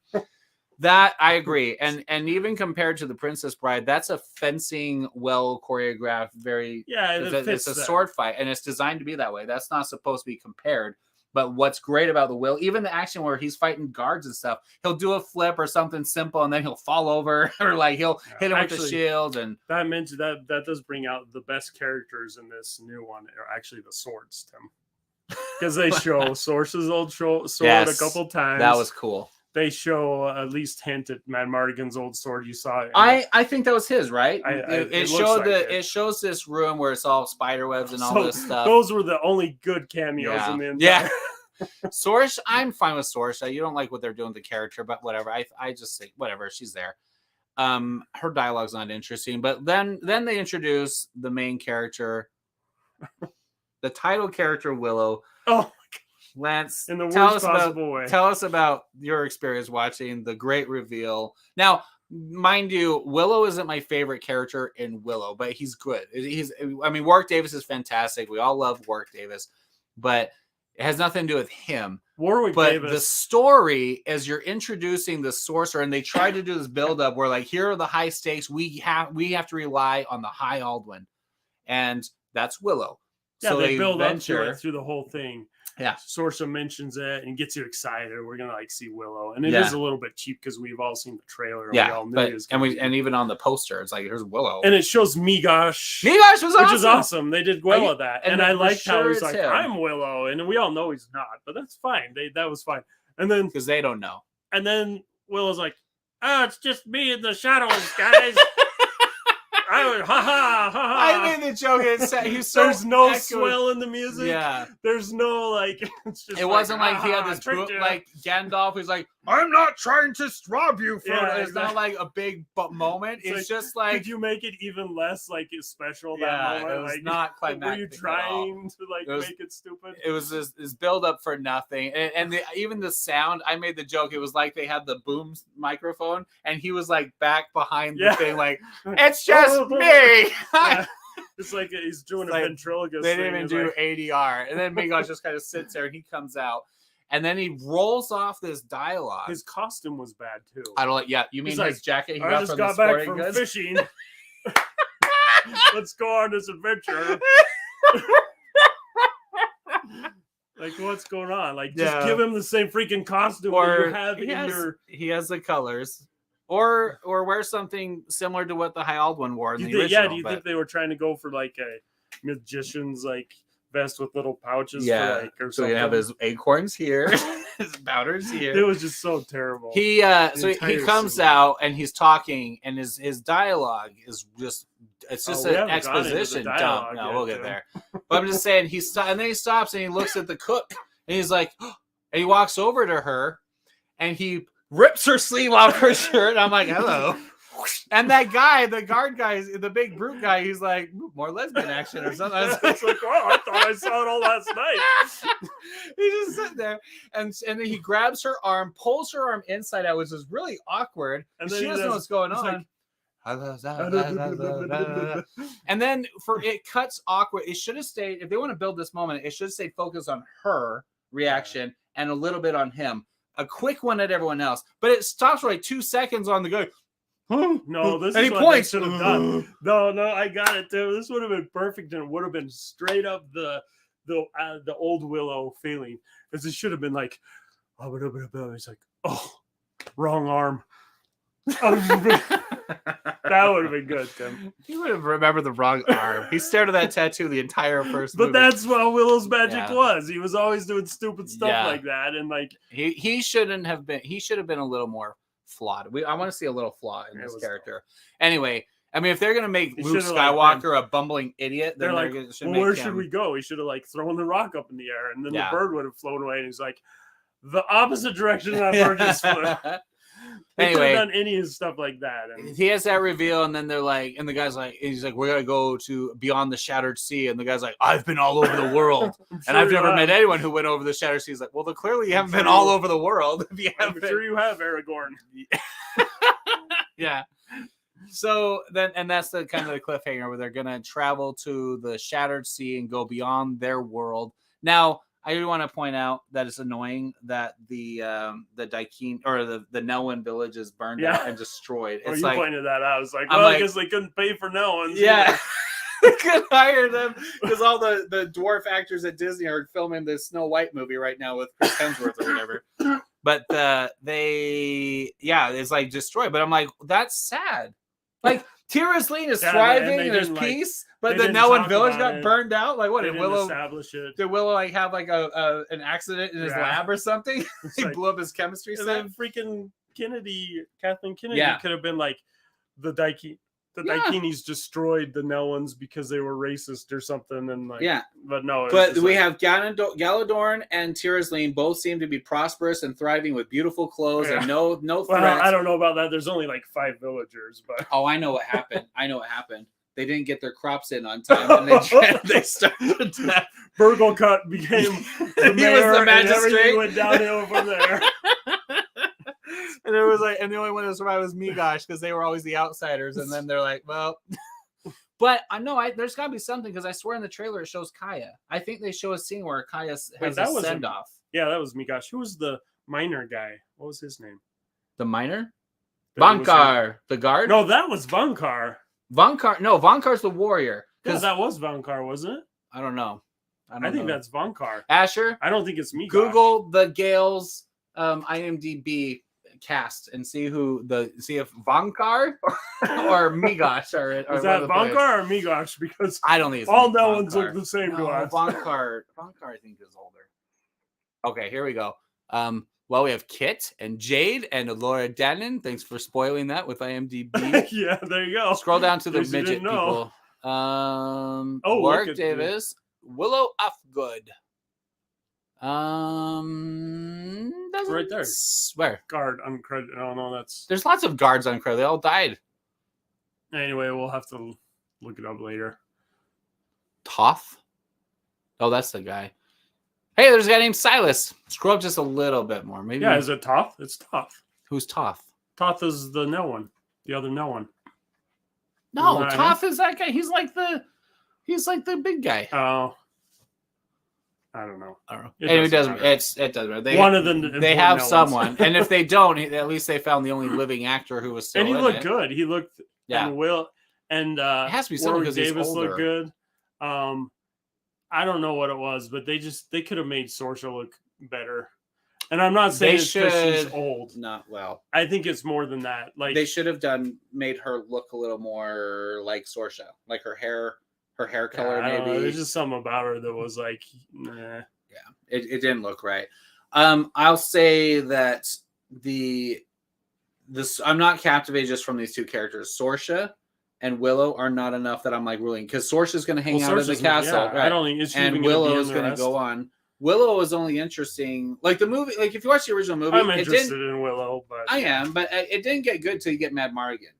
that I agree, and even compared to The Princess Bride, that's a fencing, well choreographed, very it's a sword fight, and it's designed to be that way. That's not supposed to be compared. But what's great about the Will, even the action where he's fighting guards and stuff, he'll do a flip or something simple, and then he'll fall over, or like he'll hit him with the shield. And that does bring out the best characters in this new one are actually the swords, Tim, because they show Source's old sword a couple times. That was cool. They show at least hint at Mad Mardigan's old sword. You saw it. I think that was his, right? It shows this room where it's all spider webs and all this stuff. Those were the only good cameos in the entire. Yeah. Source, I'm fine with Source. You don't like what they're doing with the character, but whatever. I just think whatever. She's there. Her dialogue's not interesting, but then they introduce the main character, the title character Willow. Oh. Lance, in the worst possible way. Tell us about your experience watching the great reveal. Now, mind you, Willow isn't my favorite character in Willow, but he's good. Warwick Davis is fantastic. We all love Warwick Davis, but it has nothing to do with him. But the story, as you're introducing the sorcerer, and they try to do this build-up where, like, here are the high stakes. We have to rely on the High Aldwin, and that's Willow. Yeah, so they build up to it through the whole thing. Yeah, Sorcerer mentions it and gets you excited. We're gonna see Willow, and it is a little bit cheap because we've all seen the trailer. And we all knew and even on the poster, it's like here's Willow, and it shows Migosh. Migosh was awesome. Which is awesome. They did well with that, and I liked how he's like, him. "I'm Willow," and we all know he's not, but that's fine. That was fine. And then because they don't know, and then Willow's like, "Oh, it's just me in the shadows, guys." I made the joke. There's no swell in the music. Yeah. There's no like. It's just it wasn't like he had this like Gandalf who's like, I'm not trying to rob you for it. It's not like a big moment. It's just like. Could you make it even less like special that moment? It was not climactic. Were you trying to make it stupid? It was this build up for nothing, and even the sound. I made the joke. It was like they had the boom microphone, and he was like back behind the thing, like it's just me. It's like he's doing a ventriloquist. They didn't even do ADR, and then Migosh just kind of sits there, and he comes out. And then he rolls off this dialogue. His costume was bad too. I don't like. Yeah, you mean his jacket? I just got back from fishing. Let's go on this adventure. Like, what's going on? Like, just give him the same freaking costume that you have in your. He has the colors, or wear something similar to what the High Aldwin wore in the original. Do you think they were trying to go for like a magician's like vest with little pouches? For, like, or so something? you have his acorns here, his powders here. It was just so terrible. He comes out and he's talking, and his dialogue is just. It's just an exposition dump. No, we'll get there. But I'm just saying and then he stops and he looks at the cook and he's like, and he walks over to her and he rips her sleeve off her shirt. And I'm like, hello. And that guy, the guard guy, the big brute guy, he's like, more lesbian action or something. I was like, oh, I thought I saw it all last night. He's just sitting there, and then he grabs her arm, pulls her arm inside out, which is really awkward. And she doesn't know what's going on. Like, and then it cuts awkward. It should have stayed, if they want to build this moment, it should stay focused on her reaction and a little bit on him. A quick one at everyone else, but it stops for like 2 seconds on the guy. No, this and is what they should have done. No, I got it too. This would have been perfect, and it would have been straight up the old Willow feeling. Because it should have been like, he's like, oh, wrong arm. That would have been good, Tim. He would have remembered the wrong arm. He stared at that tattoo the entire first movie. But that's what Willow's magic was. He was always doing stupid stuff like that, and like he shouldn't have been. He should have been a little more flawed. I want to see a little flaw in this character. Anyway, I mean, if they're gonna make Luke Skywalker a bumbling idiot, then they're like, where should we go? He should have like thrown the rock up in the air, and then the bird would have flown away. And he's like, the opposite direction that bird just flew. They could have done any of stuff like that. And he has that reveal, and then they're like, and the guy's like, he's like, we're gonna go to beyond the Shattered Sea, and the guy's like, I've been all over the world, and I've never met anyone who went over the Shattered Sea. He's like, well, clearly you haven't been all over the world. If you haven't I'm sure you have, Aragorn. Yeah. So then, and that's the kind of the cliffhanger where they're gonna travel to the Shattered Sea and go beyond their world. Now, I do want to point out that it's annoying that the Daikin or the Nelwyn village is burned out and destroyed. It's you pointed that out. I was like, I guess they couldn't pay for Nelwyns. Yeah, they couldn't hire them because all the dwarf actors at Disney are filming the Snow White movie right now with Chris Hemsworth or whatever. But it's like destroyed. But I'm like, that's sad. Like Tirasleen is thriving and there's peace. But the Nelwyn village got burned out. Like what? Did Willow establish it? Did Willow like have like an accident in his lab or something? He blew up his chemistry set. Then freaking Kathleen Kennedy could have been like the Daikinis destroyed the Nelwyns because they were racist or something. And like but no. But we have Galadorn and Tirasleen both seem to be prosperous and thriving with beautiful clothes and no threats. Well, I don't know about that. There's only like 5 villagers, but I know what happened. They didn't get their crops in on time, and they started to... Burgle Cut became the mayor, he was the magistrate. And everything went downhill from there. And it was like, and the only one that survived was Migosh because they were always the outsiders. And then they're like, well, but I know there's got to be something because I swear in the trailer it shows Kaya. I think they show a scene where Kaya has a send off. Yeah, that was Migosh. Who was the miner guy? What was his name? The miner? Vankar, the guard? No, that was Vankar. Vankar's the warrior. Because that was Vankar, wasn't it? I don't know. I think that's Vankar. Asher? I don't think it's Migosh. Google the Gale's IMDb cast and see if Vankar or Migosh are. Is that Vankar or Migosh? Because I don't think it's all Nelwyns look the same to us. Vankar, I think is older. Okay, here we go. Well, we have Kit and Jade and Laura Dannon. Thanks for spoiling that with IMDb. Yeah, there you go. Scroll down to the midget people. Warwick Davis, Willow Upgood. Right there. Where? Guard uncredited. Oh no, that's. There's lots of guards uncredited. They all died. Anyway, we'll have to look it up later. Toth? Oh, that's the guy. Hey, there's a guy named Silas. Scroll up just a little bit more. Maybe. Yeah, is it Toth? It's Toth. Who's Toth? Toth is the Nelwyn. The other Nelwyn. No, Toth is that guy. He's like the big guy. Oh. I don't know. It doesn't matter. One of them. They have someone, and if they don't, at least they found the only living actor who was still. And he looked good. He looked. Yeah. And it has to be someone because Davis he's older. looked good. I don't know what it was, but they could have made Sorsha look better. And I'm not saying it's because she's old. Not well. I think it's more than that. Like they should have made her look a little more like Sorsha, like her hair color maybe. There's just something about her that was like, nah. Yeah, it didn't look right. I'll say that I'm not captivated just from these two characters. Sorsha and Willow are not enough that I'm like ruling, because Sorsha's going to hang out in the castle, right? I don't think it's and Willow's going to go on. Willow is only interesting, like the movie. Like if you watch the original movie, I'm interested in Willow, but I am, but it didn't get good till you get Mad Mardigan,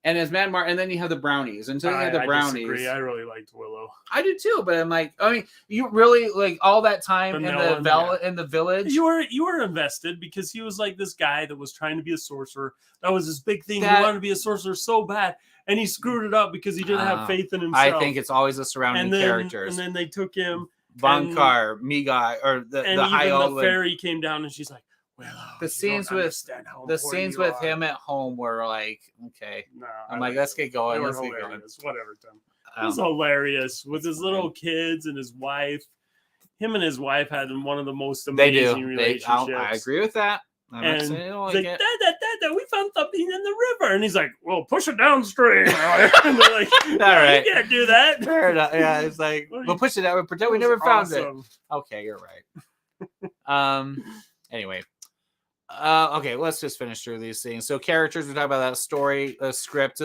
and and then you have the brownies. Until you have the brownies, disagree. I really liked Willow. I did too, but I'm like, I mean, you really like all that time in the village. You were invested because he was like this guy that was trying to be a sorcerer. That was his big thing. He wanted to be a sorcerer so bad. And he screwed it up because he didn't have faith in himself. I think it's always the surrounding characters. And then they took him. Vankar, Migai, or the high old fairy came down and she's like, "Willow." The scenes with him at home were like, okay. No, I'm like, let's get going. Let's get going. Whatever, Tim. It was hilarious with his little kids and his wife. Him and his wife had one of the most amazing relationships. I agree with that. And like, Dad, we found something in the river. And he's like, well, push it downstream. And they're like, all right, you can't do that. Fair enough. Yeah, it's like, we'll push it down. We'll pretend we never found it. Okay, you're right. Anyway. Okay, let's just finish through these things. So characters, we talk about that story, the script.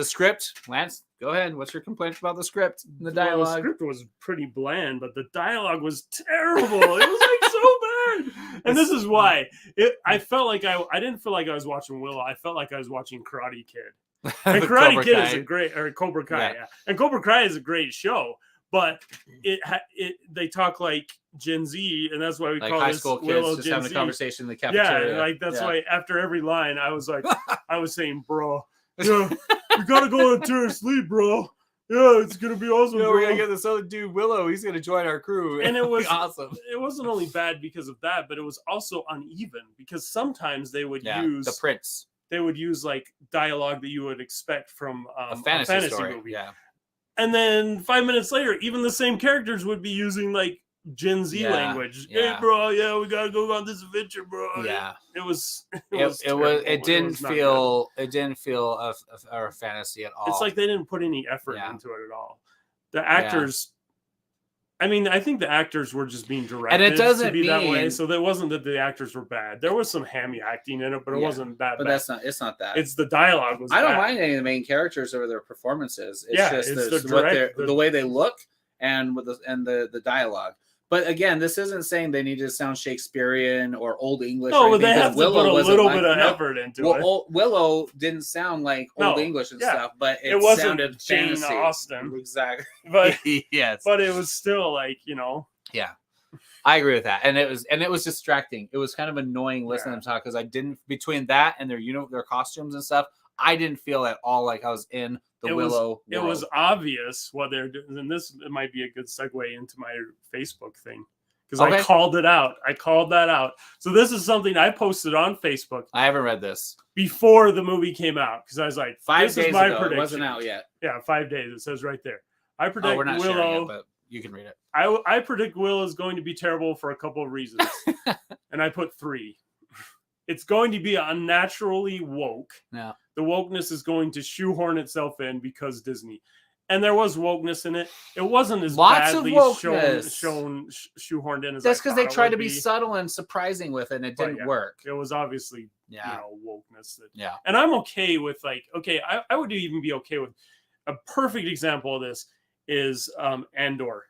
Lance, go ahead. What's your complaint about the script and the dialogue? Well, the script was pretty bland, but the dialogue was terrible. It was like so bad. And this is why. I felt like I didn't feel like I was watching Willow. I felt like I was watching Karate Kid. And Karate Kid is a great, or Cobra Kai, yeah. And Cobra Kai is a great show. But they talk like Gen Z, and that's why we call high this school kids Willow just Gen having Z. a conversation in the cafeteria. Yeah, like that's why after every line, I was like, I was saying, bro, yeah, we gotta go on a tour of sleep, bro. Yeah, it's gonna be awesome. We're gonna get this other dude, Willow. He's gonna join our crew, and it was awesome. It wasn't only bad because of that, but it was also uneven because sometimes they would use the Prince. They would use like dialogue that you would expect from a fantasy story. Movie. Yeah. And then 5 minutes later, even the same characters would be using like Gen Z language. Yeah. Hey, bro, yeah, we gotta go on this adventure, bro. Yeah, it didn't feel a fantasy at all. It's like they didn't put any effort into it at all. The actors. I mean, I think the actors were just being directed and it doesn't to be that way. So it wasn't that the actors were bad. There was some hammy acting in it, but it wasn't that bad. But it's not that. It's the dialogue was I don't bad. mind any of the main characters or their performances. It's just the way they look and the dialogue. But again, this isn't saying they need to sound Shakespearean or Old English. No, but they have to put a little bit of effort into it. Willow didn't sound like Old English and stuff, but it wasn't sounded Jane fantasy. Austen. Exactly. But yes. But it was still like, Yeah. I agree with that. And it was distracting. It was kind of annoying listening to them talk because I didn't, between that and their costumes and stuff, I didn't feel at all like I was in the Willow world. It was obvious what they're doing. And this might be a good segue into my Facebook thing. Because I called it out. I called that out. So this is something I posted on Facebook. I haven't read this. Before the movie came out. Because I was like, 5 days ago. Prediction. It wasn't out yet. Yeah, 5 days. It says right there. I predict we're not Willow. sharing it, but you can read it. I predict Willow is going to be terrible for a couple of reasons. And I put 3. It's going to be unnaturally woke. Yeah. The wokeness is going to shoehorn itself in because Disney. And there was wokeness in it. It wasn't as badly shoehorned in as that's because they tried to be subtle and surprising with it, and it didn't work. It was obviously wokeness. And I'm okay with I would even be okay with a perfect example of this is Andor.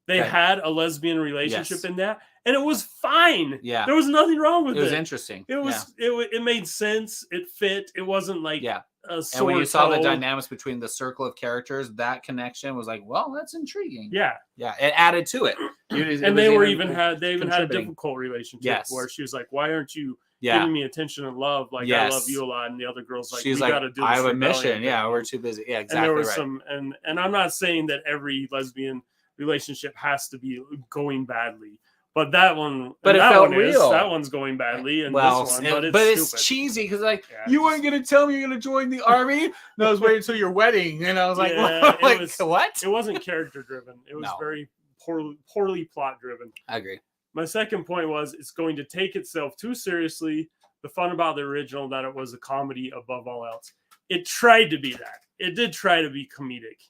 They had a lesbian relationship in that, and it was fine. Yeah, there was nothing wrong with it. It was interesting. It was it made sense. It fit. It wasn't like and when you saw the dynamics between the circle of characters, that connection was like, well, that's intriguing. Yeah, it added to it. And they even had a difficult relationship where she was like, "Why aren't you giving me attention and love? Like I love you a lot." And the other girl's like, "She's we like, gotta do this I have a mission. Yeah, we're too busy. Yeah, exactly." And there was some, and I'm not saying that every lesbian relationship has to be going badly. But that one, but it felt real. That one's going badly, and this one, but it's cheesy because you weren't gonna tell me you're gonna join the army. No, I was waiting until your wedding, and I was like, what? It wasn't character driven. It was very poorly plot driven. I agree. My second point was it's going to take itself too seriously. The fun about the original that it was a comedy above all else. It tried to be that. It did try to be comedic,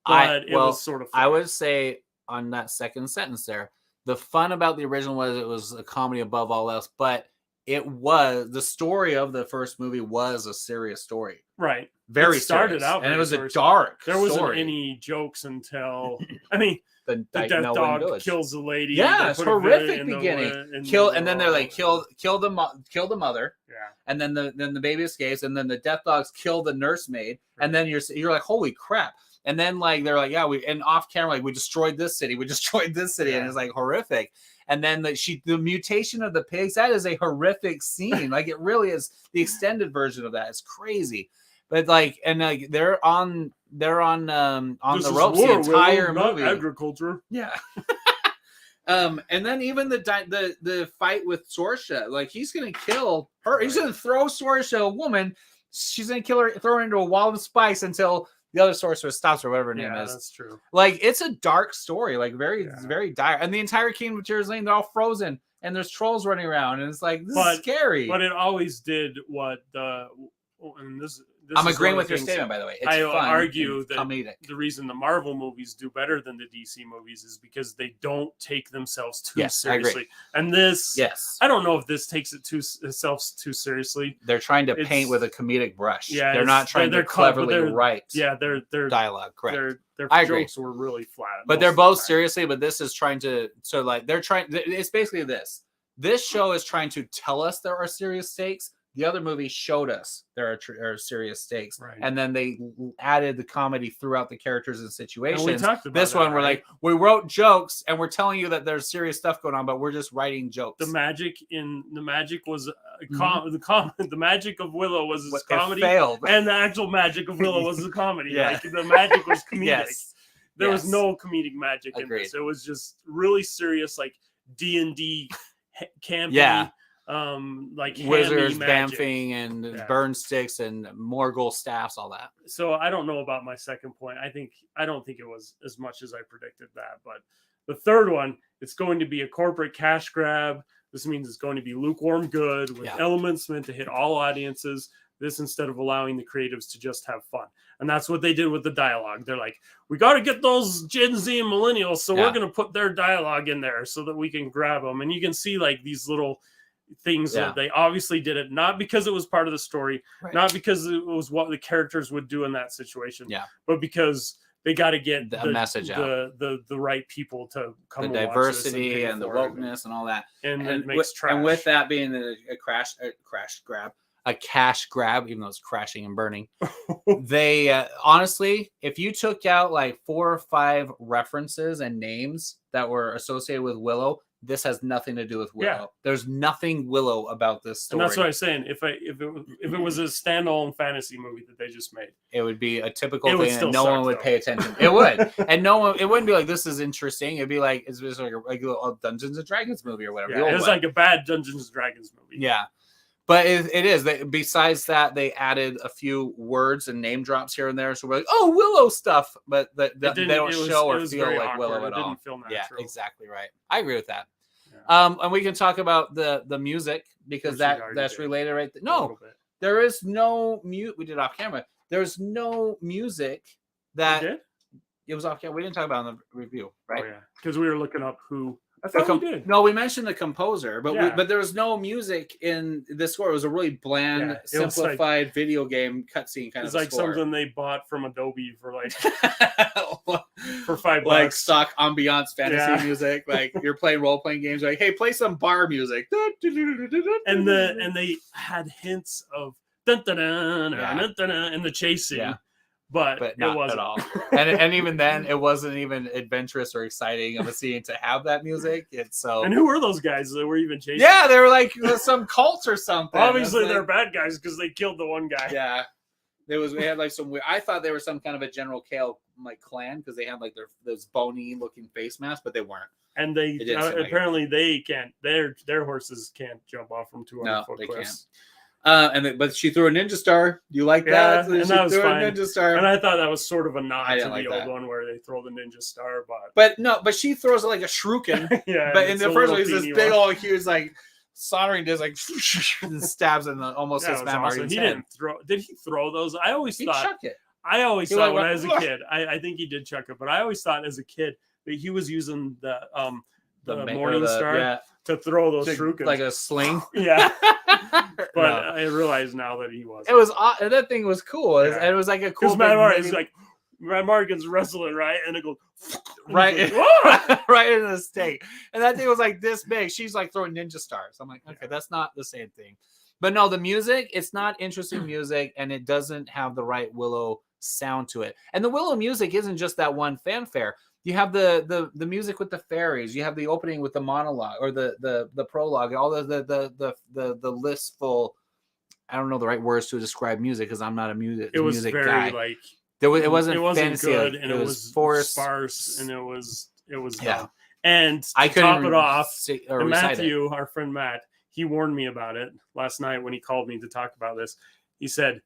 but it was sort of funny. I would say on that second sentence there, the fun about the original was it was a comedy above all else, but the story of the first movie was a serious story. Right. Very it started serious. out and it was serious. A dark There wasn't story. any jokes until the death Dayton dog Village. kills the lady. Yeah, it's horrific beginning. And then they're like kill the mother. Yeah. And then the baby escapes, and then the death dogs kill the nursemaid, and then you're like, holy crap. And then like they're like, yeah, and off camera, like we destroyed this city, and it's like horrific. And then the mutation of the pigs, that is a horrific scene. Like it really is. The extended version of that is crazy. But like, and like they're on the ropes the entire movie. Agriculture. Yeah. And then even the fight with Sorsha, like he's gonna kill her. He's gonna throw Sorsha, a woman. She's gonna kill her, throw her into a wall of spice until the other sorcerer stops her, whatever her name is. That's true. Like it's a dark story, like very dire. And the entire Kingdom of Tears Lane, they're all frozen, and there's trolls running around, and it's like this is scary. But it always did what I'm agreeing with your statement, by the way. It's I fun argue that comedic. The reason the Marvel movies do better than the DC movies is because they don't take themselves too seriously. And this, I don't know if this takes itself too seriously. They're trying to paint with a comedic brush. Yeah, they're not trying to cleverly write. Yeah, their dialogue. Correct. Their jokes were really flat. But they're both seriously. But this is trying to. So like they're trying. It's basically this. This show is trying to tell us there are serious stakes. The other movie showed us there are serious stakes, and then they added the comedy throughout the characters and situations. And we talked about this one. We're like, we wrote jokes, and we're telling you that there's serious stuff going on, but we're just writing jokes. The magic was the magic of Willow was his comedy, failed. And the actual magic of Willow was the comedy. Like the magic was comedic. There was no comedic magic in this. It was just really serious, like D&D campy. Yeah. Like wizards, magic. bamfing, and burn sticks, and Morgul staffs, all that. So I don't know about my second point. I don't think it was as much as I predicted that. But the third one, it's going to be a corporate cash grab. This means it's going to be lukewarm good with elements meant to hit all audiences. This instead of allowing the creatives to just have fun. And that's what they did with the dialogue. They're like, we got to get those Gen Z and millennials, so we're going to put their dialogue in there so that we can grab them. And you can see like these little things that they obviously did it not because it was part of the story, not because it was what the characters would do in that situation, but because they got to get the message out, the right people to come, the diversity and the wokeness and all that, and it makes trash. And with that being a cash grab, even though it's crashing and burning, they honestly, if you took out like 4 or 5 references and names that were associated with Willow, this has nothing to do with Willow. Yeah. There's nothing Willow about this story. And that's what I'm saying. If it was a standalone fantasy movie that they just made, it would be a typical thing, and no one would pay attention. It would, and it wouldn't be like, this is interesting. It'd be like it's like a Dungeons and Dragons movie or whatever. Yeah, it was like a bad Dungeons and Dragons movie. Yeah. But it is. Besides that, they added a few words and name drops here and there. So we're like, oh, Willow stuff. But they don't show or feel like Willow at all. It didn't feel natural. Yeah, exactly right. I agree with that. Yeah. And we can talk about the music because that's related right there. No, there is no mute. We did off camera. There's no music that it was off camera. We didn't talk about it in the review, right? Oh, yeah, because we were looking up who. I thought we did. No, we mentioned the composer, but there was no music in this score. It was a really bland, simplified video game cutscene kind of. It's like score. Something they bought from Adobe for like for $5, like stock ambiance fantasy music. Like you're playing role playing games, like hey, play some bar music, and they had hints of dun dun dun dun dun and the chasing. Yeah. But not it wasn't at all. and even then, it wasn't even adventurous or exciting of a scene to have that music. It's so. And who were those guys that were even chasing? Yeah, they were like some cult or something. Obviously, they're bad guys because they killed the one guy. Yeah, they had like some weird. I thought they were some kind of a General Kale like clan because they had like those bony looking face masks, but they weren't. And they apparently they can't. Their horses can't jump off from 200 foot cliffs. But she threw a ninja star. You like that? Yeah, and that was fine. A ninja star. And I thought that was sort of a nod to like the old that. one where they throw the ninja star, But she throws it like a shuriken. Yeah, but in the first one, he's this big old huge like soldering disc, like and stabs in the almost his Matt Mardigan's He head. didn't throw. Did he throw those? I always thought. Chuck it. I always thought when I was a kid. I think he did chuck it, but I always thought as a kid that he was using the Morning Star to throw those shurikens like a sling. Yeah. But I realize now that he wasn't. It was and that thing was cool. Yeah. And it was like a cool. Matt Mardigan's wrestling, right? And it goes right, right into the stake. And that thing was like this big. She's like throwing ninja stars. I'm like, okay, that's not the same thing. But no, the music, it's not interesting music, and it doesn't have the right Willow sound to it. And the Willow music isn't just that one fanfare. You have the music with the fairies. You have the opening with the monologue or the prologue. All the listful. I don't know the right words to describe music because I'm not a music. It was music very guy. It wasn't fantasy, good, and it was forced, sparse, and it was yeah. dumb. And I to top it off, and Matthew, our friend Matt, he warned me about it last night when he called me to talk about this. He said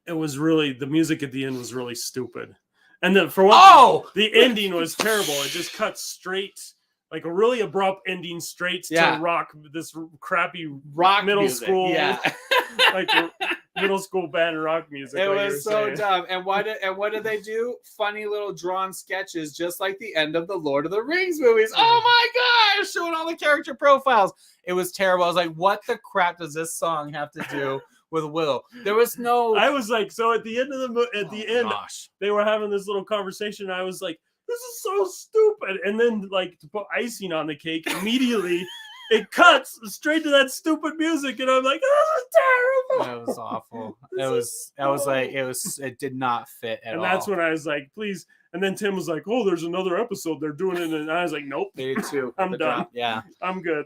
it was really the music at the end was really stupid. And the ending was terrible. It just cut straight, like a really abrupt ending, straight to rock. This crappy rock middle music. school, yeah, like middle school band rock music. It was so dumb. And what did they do? Funny little drawn sketches, just like the end of the Lord of the Rings movies. Oh my gosh, showing all the character profiles. It was terrible. I was like, what the crap does this song have to do with Willow? There was no. I was like, so at the end of the end, they were having this little conversation. And I was like, this is so stupid. And then, like, to put icing on the cake, immediately it cuts straight to that stupid music, and I'm like, oh, this is terrible. It was awful. It did not fit at all. And that's when I was like, please. And then Tim was like, oh, there's another episode. They're doing it, and I was like, nope. Me too. I'm done. Yeah, I'm good.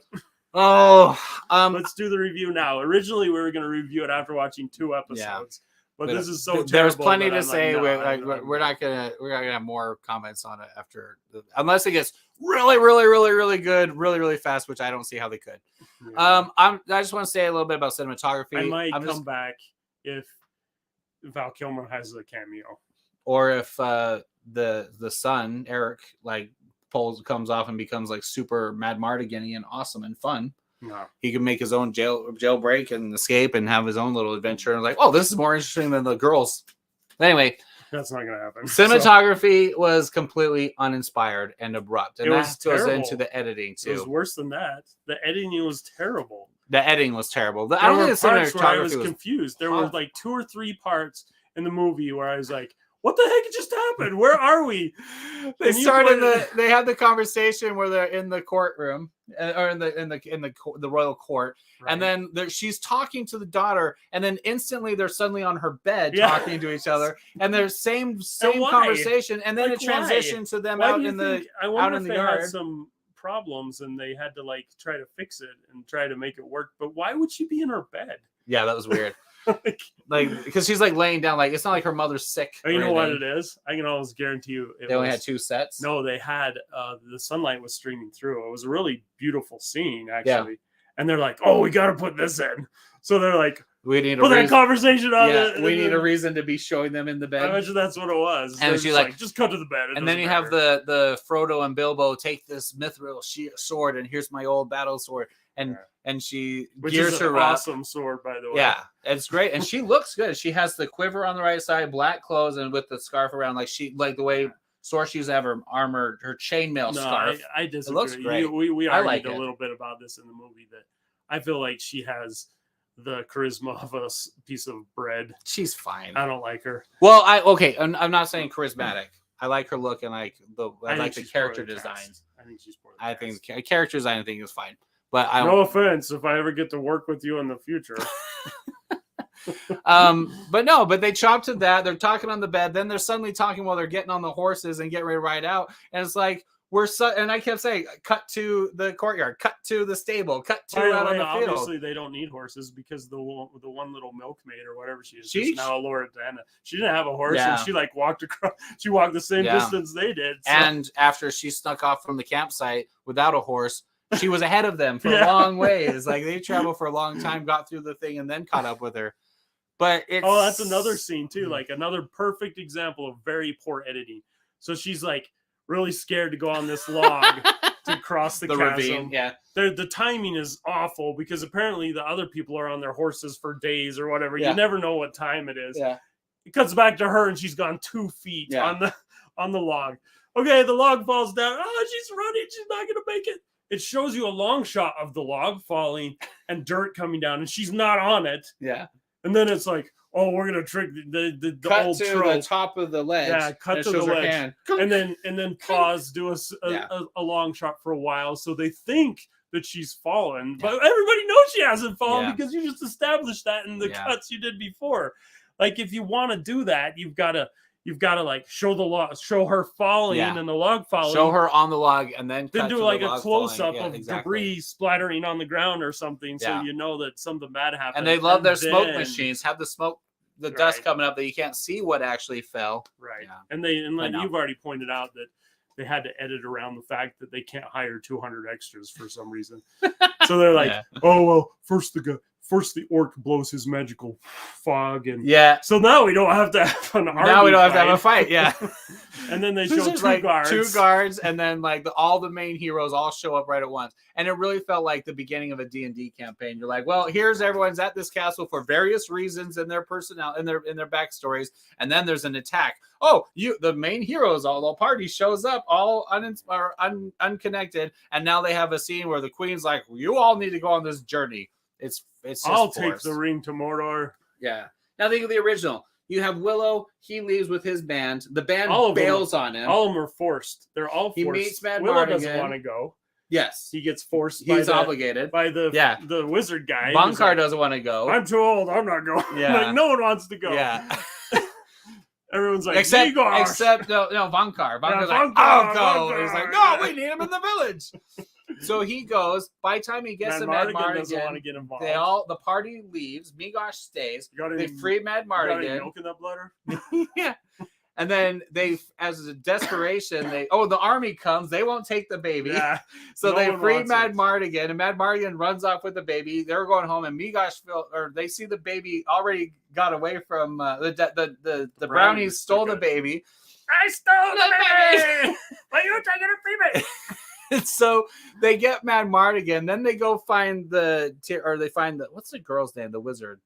Oh, let's do the review now. Originally, we were going to review it after watching 2 episodes, but this is so terrible. There's plenty to say. We're not gonna have more comments on it after, unless it gets really, really, really, really good, really, really fast, which I don't see how they could. Yeah. I just want to say a little bit about cinematography. I might come back if Val Kilmer has a cameo, or if the son Eric comes off and becomes like super Mad Mardigan and awesome and fun. No. He can make his own jailbreak and escape and have his own little adventure. And like, oh, this is more interesting than the girls. Anyway, that's not gonna happen. Cinematography was completely uninspired and abrupt, and that goes terrible. Into the editing too. It was worse than that. The editing was terrible. The editing was terrible. I don't think the cinematography where I was confused. There were like 2 or 3 parts in the movie where I was like, what the heck just happened? Where are we? They had the conversation where they're in the courtroom or in the royal court, right. And then she's talking to the daughter, and then instantly they're suddenly on her bed talking to each other, and they're same conversation, and then it transitions to them out in the yard. Had some problems, and they had to like try to fix it and try to make it work. But why would she be in her bed? Yeah, that was weird. like because she's like laying down, like it's not like her mother's sick. Oh, you know what it is? I can almost guarantee you they only had 2 sets. No, they had the sunlight was streaming through. It was a really beautiful scene, actually. Yeah. And they're like, oh, we got to put this in. So they're like, we need that conversation on it. We need a reason to be showing them in the bed. I imagine that's what it was. And she's like, just cut to the bed. And then you have the Frodo and Bilbo take this mithril sword, and here's my old battle sword. And she gears her up. Awesome sword, by the way. Yeah, it's great, and she looks good. She has the quiver on the right side, black clothes, and with the scarf around, like the way Sword used to have her armor, her chainmail scarf. I disagree. It looks great. We argued a little bit about this in the movie that I feel like she has the charisma of a piece of bread. She's fine. I don't like her. Well, I'm not saying charismatic. I like her look and I like the character designs. I think she's poorly I think the character design is fine. But no offense if I ever get to work with you in the future. But they chop to that. They're talking on the bed. Then they're suddenly talking while they're getting on the horses and getting ready to ride out. And it's like, and I kept saying, cut to the courtyard, cut to the stable, cut to out on the field. Obviously, they don't need horses because the one little milkmaid or whatever she is just now Laura Dana. She didn't have a horse, and she walked across. She walked the same distance they did. So. And after she snuck off from the campsite without a horse, she was ahead of them for a long ways. Like they traveled for a long time, got through the thing, and then caught up with her. But it's that's another scene too. Like another perfect example of very poor editing. So she's like really scared to go on this log to cross the chasm. ravine. Yeah, the timing is awful because apparently the other people are on their horses for days or whatever. Yeah. You never know what time it is. Yeah. It cuts back to her and she's gone 2 feet on the log. Okay, the log falls down. Oh, she's running. She's not gonna make it. It shows you a long shot of the log falling and dirt coming down, and she's not on it. Yeah. And then it's like, oh, we're gonna trick the cut old to trope. the top of the ledge. Yeah, cut to the ledge, hand. and then pause, do a long shot for a while, so they think that she's fallen, but everybody knows she hasn't fallen because you just established that in the cuts you did before. Like if you want to do that, you've got to like show her falling and the log falling. Show her on the log and then do like a close up of debris splattering on the ground or something, so you know that something bad happened. And they love their smoke machines. Have the dust coming up that you can't see what actually fell. Right. Yeah. And then you've already pointed out that they had to edit around the fact that they can't hire 200 extras for some reason. So they're like, oh well, first the orc blows his magical fog, and so now we don't have to have an army. Now we don't have to have a fight. Yeah. And then they show two guards, and then like all the main heroes all show up right at once, and it really felt like the beginning of a D&D campaign. You're like, well, here's everyone's at this castle for various reasons and their personnel and their backstories, and then there's an attack. Oh, the main heroes, all the party shows up, all unconnected, and now they have a scene where the queen's like, you all need to go on this journey. It's just I'll forced. take the ring to Mordor. Yeah. Now think of the original. You have Willow. He leaves with his band. The band bails on him. All of them are forced. They're all forced. He meets Mad Willow Mardigan. doesn't want to go. Yes. He gets forced. He's obligated by the wizard guy. Bonkar doesn't want to go. I'm too old. I'm not going. Yeah. Like no one wants to go. Yeah. Everyone's like, except no, Bonkar. Bonkar's like, I'll go. And he's like, no, we need him in the village. So he goes. By the time he gets to Mad Mardigan, doesn't want to get involved. The party leaves. Migosh stays. They free Mad Mardigan. Got any milk in that bladder? Yeah. And then they, as a desperation, the army comes. They won't take the baby. Yeah. So they free Mad Mardigan, and Mad Mardigan runs off with the baby. They're going home, and Migosh they see the baby already got away from the brownies stole the baby. I stole the baby. But you taking it from me. And so they get Mad Mardigan. Then they go find what's the girl's name? The wizard.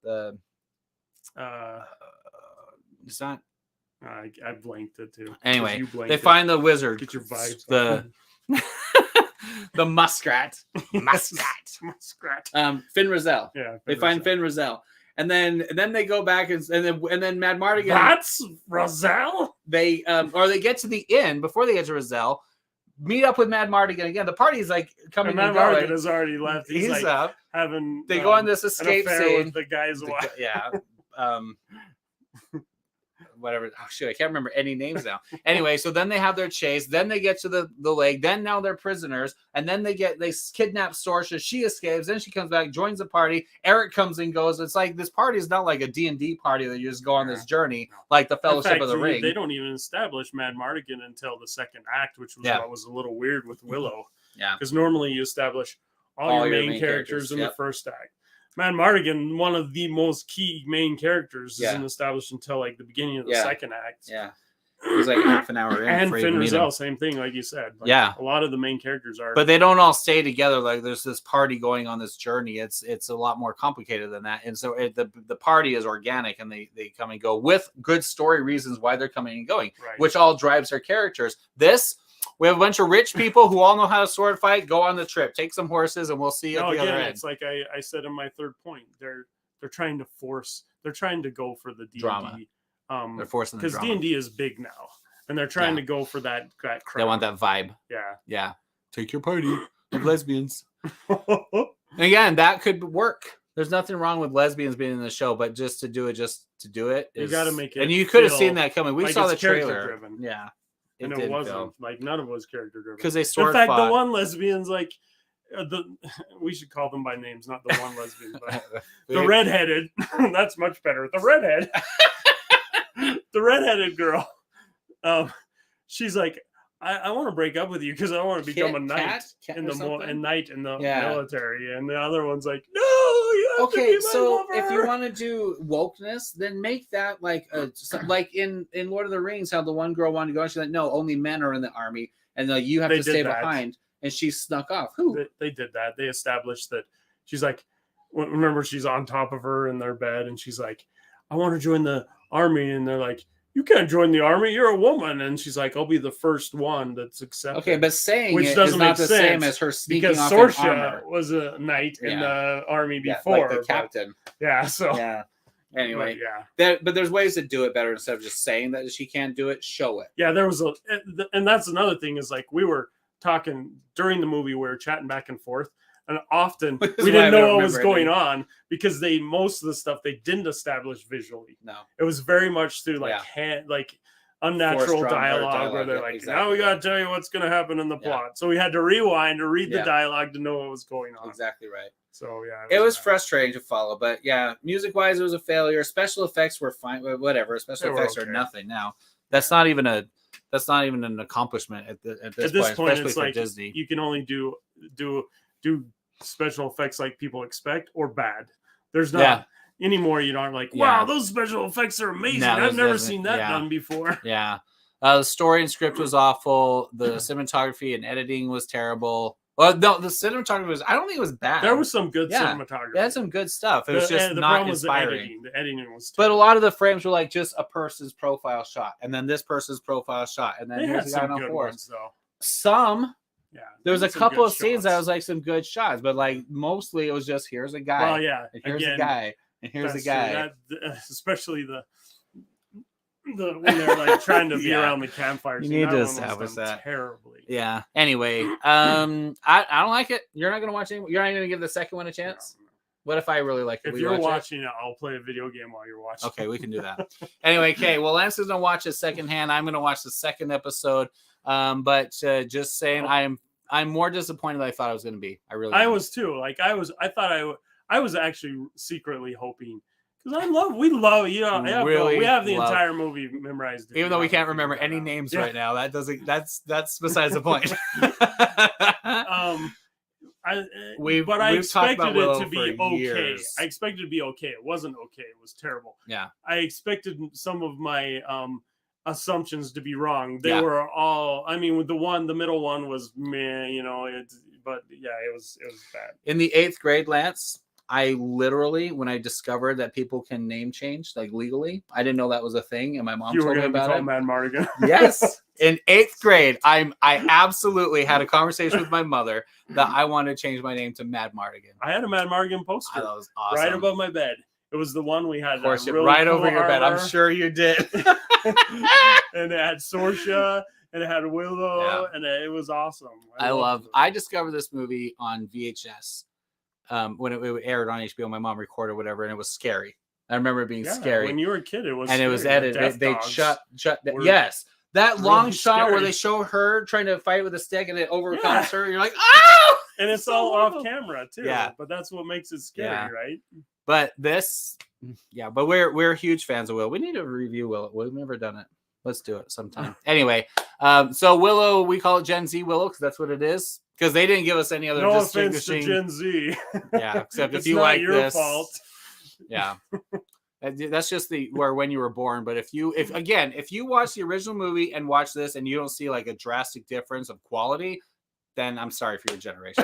It's not. I blanked it too. Anyway, they find the wizard. Get your vibes. The muskrat. Muskrat. Finn Rizal. Yeah. They find Finn Rizal. And then they go back and then Mad Mardigan. That's Rizal? They get to the inn before they get to Rizal. Meet up with Mad Mardigan again. The party's like coming. Mad Mardigan has already left. He's like up. Having. They go on this escape scene with the guy's wife. Yeah. Whatever. Oh shit, I can't remember any names now. Anyway, so then they have their chase. Then they get to the lake. Then now they're prisoners. And then they kidnap Sorsha. She escapes. Then she comes back, joins the party. Eric comes and goes. It's like this party is not like a D&D party that you just go on this journey like the Fellowship of the Ring. They don't even establish Mad Mardigan until the second act, which was what was a little weird with Willow. Yeah. Because normally you establish all your main characters in the first act. Mad Mardigan, one of the most key main characters, isn't established until like the beginning of the second act. Yeah. It was like half an hour in. And Finn Rizal, same thing, like you said. Like, a lot of the main characters are, but they don't all stay together. Like there's this party going on this journey. It's a lot more complicated than that. And so the party is organic, and they come and go with good story reasons why they're coming and going, which all drives their characters. We have a bunch of rich people who all know how to sword fight. Go on the trip, take some horses, and we'll see you at the other end. It's like I said in my third point. They're trying to force. They're trying to go for the D&D. Drama. They're forcing the drama. Because D&D is big now, and they're trying to go for that crowd. They want that vibe. Yeah. Take your party of lesbians. And again, that could work. There's nothing wrong with lesbians being in the show, but just to do it, you got to make it. And you could have seen that coming. We like saw the trailer. Driven. Yeah. And it wasn't like none of it was character driven because they sword in fact fought. The one lesbian's like we should call them by names, not the one lesbian, but the redheaded. That's much better. The redheaded girl. She's like, I want to break up with you because I want to become a knight in the Yeah. military. And the other one's like, no, you have to be my lover. If you want to do wokeness, then make that like in Lord of the Rings, how the one girl wanted to go, and she's like, no, only men are in the army, and like you have to stay behind, and she snuck off. Who? They did that. They established that she's like, remember, she's on top of her in their bed, and she's like, I want to join the army, and they're like, you can't join the army. You're a woman. And she's like, I'll be the first one that's accepted. Okay, but saying which it doesn't is make not the sense same as her sneaking because off Sorsha in armor. was a knight in the army before. Like the captain. Yeah, so. Yeah. Anyway, yeah. But there's ways to do it better instead of just saying that she can't do it. Show it. Yeah, there was and that's another thing is like we were talking during the movie, we were chatting back and forth. And often we didn't know what was going on because most of the stuff they didn't establish visually. No, it was very much through unnatural dialogue where they're like, now we got to tell you what's going to happen in the plot. So we had to rewind to read the dialogue to know what was going on. Exactly right. So yeah, it was frustrating to follow, but yeah, music wise, it was a failure. Special effects were fine, whatever. Special effects are nothing now. That's not even an accomplishment at this point, it's like Disney. You can only do special effects like people expect or bad. There's not anymore. You aren't like, wow, those special effects are amazing. No, I've never seen that done before. Yeah. The story and script was awful. The cinematography and editing was terrible. Well, no, the cinematography I don't think it was bad. There was some good cinematography. It had some good stuff. It was just not inspiring. The editing was terrible. But a lot of the frames were like just a person's profile shot, and then this person's profile shot, and then here's the guy on a horse. Some. Yeah, there was a couple of scenes that was like some good shots, but like mostly it was just here's a guy. Well, yeah, and here's a guy, and here's a guy. Especially the when they're like trying to be around the campfire. You need to establish that terribly. Yeah. Anyway, I don't like it. You're not gonna watch it. You're not gonna give the second one a chance. No. What if I really like it? If you're watching it, I'll play a video game while you're watching. Okay, we can do that. Anyway, okay. Well, Lance's gonna watch it secondhand. I'm gonna watch the second episode. But just saying, I'm more disappointed than I thought I was going to be. I was too. Like I was actually secretly hoping because we love we have the entire movie memorized. Even though we can't remember any names right now, that's besides the point. I expected it to be okay. Years. I expected it to be okay. It wasn't okay. It was terrible. Yeah. I expected some of my assumptions to be wrong. They were all. I mean, with the middle one was meh. But yeah, it was bad. In the 8th grade, Lance, I literally, when I discovered that people can name change like legally, I didn't know that was a thing, and my mom told me about it. Mad Mardigan. Yes, in 8th grade, I absolutely had a conversation with my mother that I wanted to change my name to Mad Mardigan. I had a Mad Mardigan poster. That was awesome. Right above my bed. It was the one we had. Of course, right over your bed. I'm sure you did. And it had Sorsha, and it had Willow, and it was awesome. I discovered this movie on VHS when it aired on HBO. My mom recorded whatever, and it was scary. I remember it being scary. When you were a kid, it was and scary. It was edited. They shut. Yes, that really long shot where they show her trying to fight with a stick, and it overcomes her. You're like, oh! And it's all off camera too. Yeah, but that's what makes it scary, right? But this, but we're huge fans of Willow. We need to review Willow. We've never done it. Let's do it sometime. Anyway, so Willow, we call it Gen Z Willow because that's what it is. Because they didn't give us any other distinguishing. Offense to Gen Z. Yeah, except if you not like your this. Fault. Yeah, that's just when you were born. But if you watch the original movie and watch this and you don't see like a drastic difference of quality, then I'm sorry for your generation.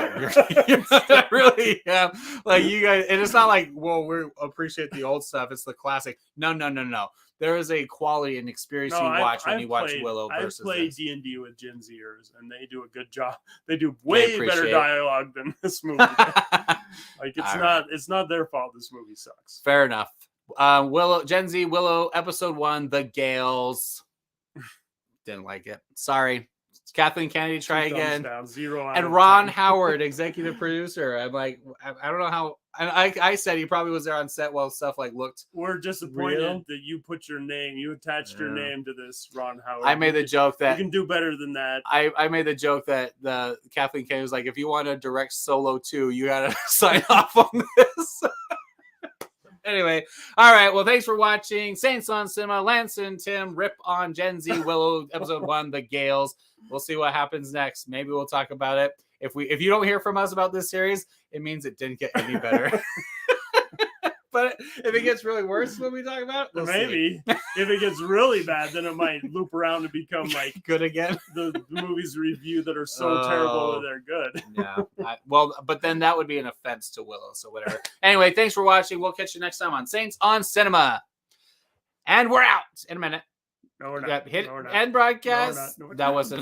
You're really, like you guys, and it's not like, well, we appreciate the old stuff. It's the classic. No. There is a quality and experience you watch when you watch Willow versus I play D&D with Gen Zers, and they do a good job. They do way better dialogue than this movie. Like it's not their fault. This movie sucks. Fair enough. Willow, Gen Z, Willow, episode 1, The Gales. Didn't like it. Sorry. Kathleen Kennedy, try again. Down, 0 and Ron Howard, executive producer. I'm like, I don't know how. I said he probably was there on set while stuff like looked. We're disappointed that you put your name, you attached your name to this, Ron Howard. I made the joke that you can do better than that. I made the joke that the Kathleen Kennedy was like, if you want to direct Solo 2, you got to sign off on this. Anyway, all right. Well, thanks for watching Saints on Cinema. Lance and Tim rip on Gen Z Willow episode 1, The Gales. We'll see what happens next. Maybe we'll talk about it. If you don't hear from us about this series, it means it didn't get any better. But if it gets really worse when we talk about it, we'll maybe see. If it gets really bad, then it might loop around and become like good again. The movies review that are so terrible that they're good. Yeah. But then that would be an offense to Willow. So whatever. Anyway, thanks for watching. We'll catch you next time on Saints on Cinema. And we're out in a minute. No, we're not. Hit end broadcast. No, that wasn't.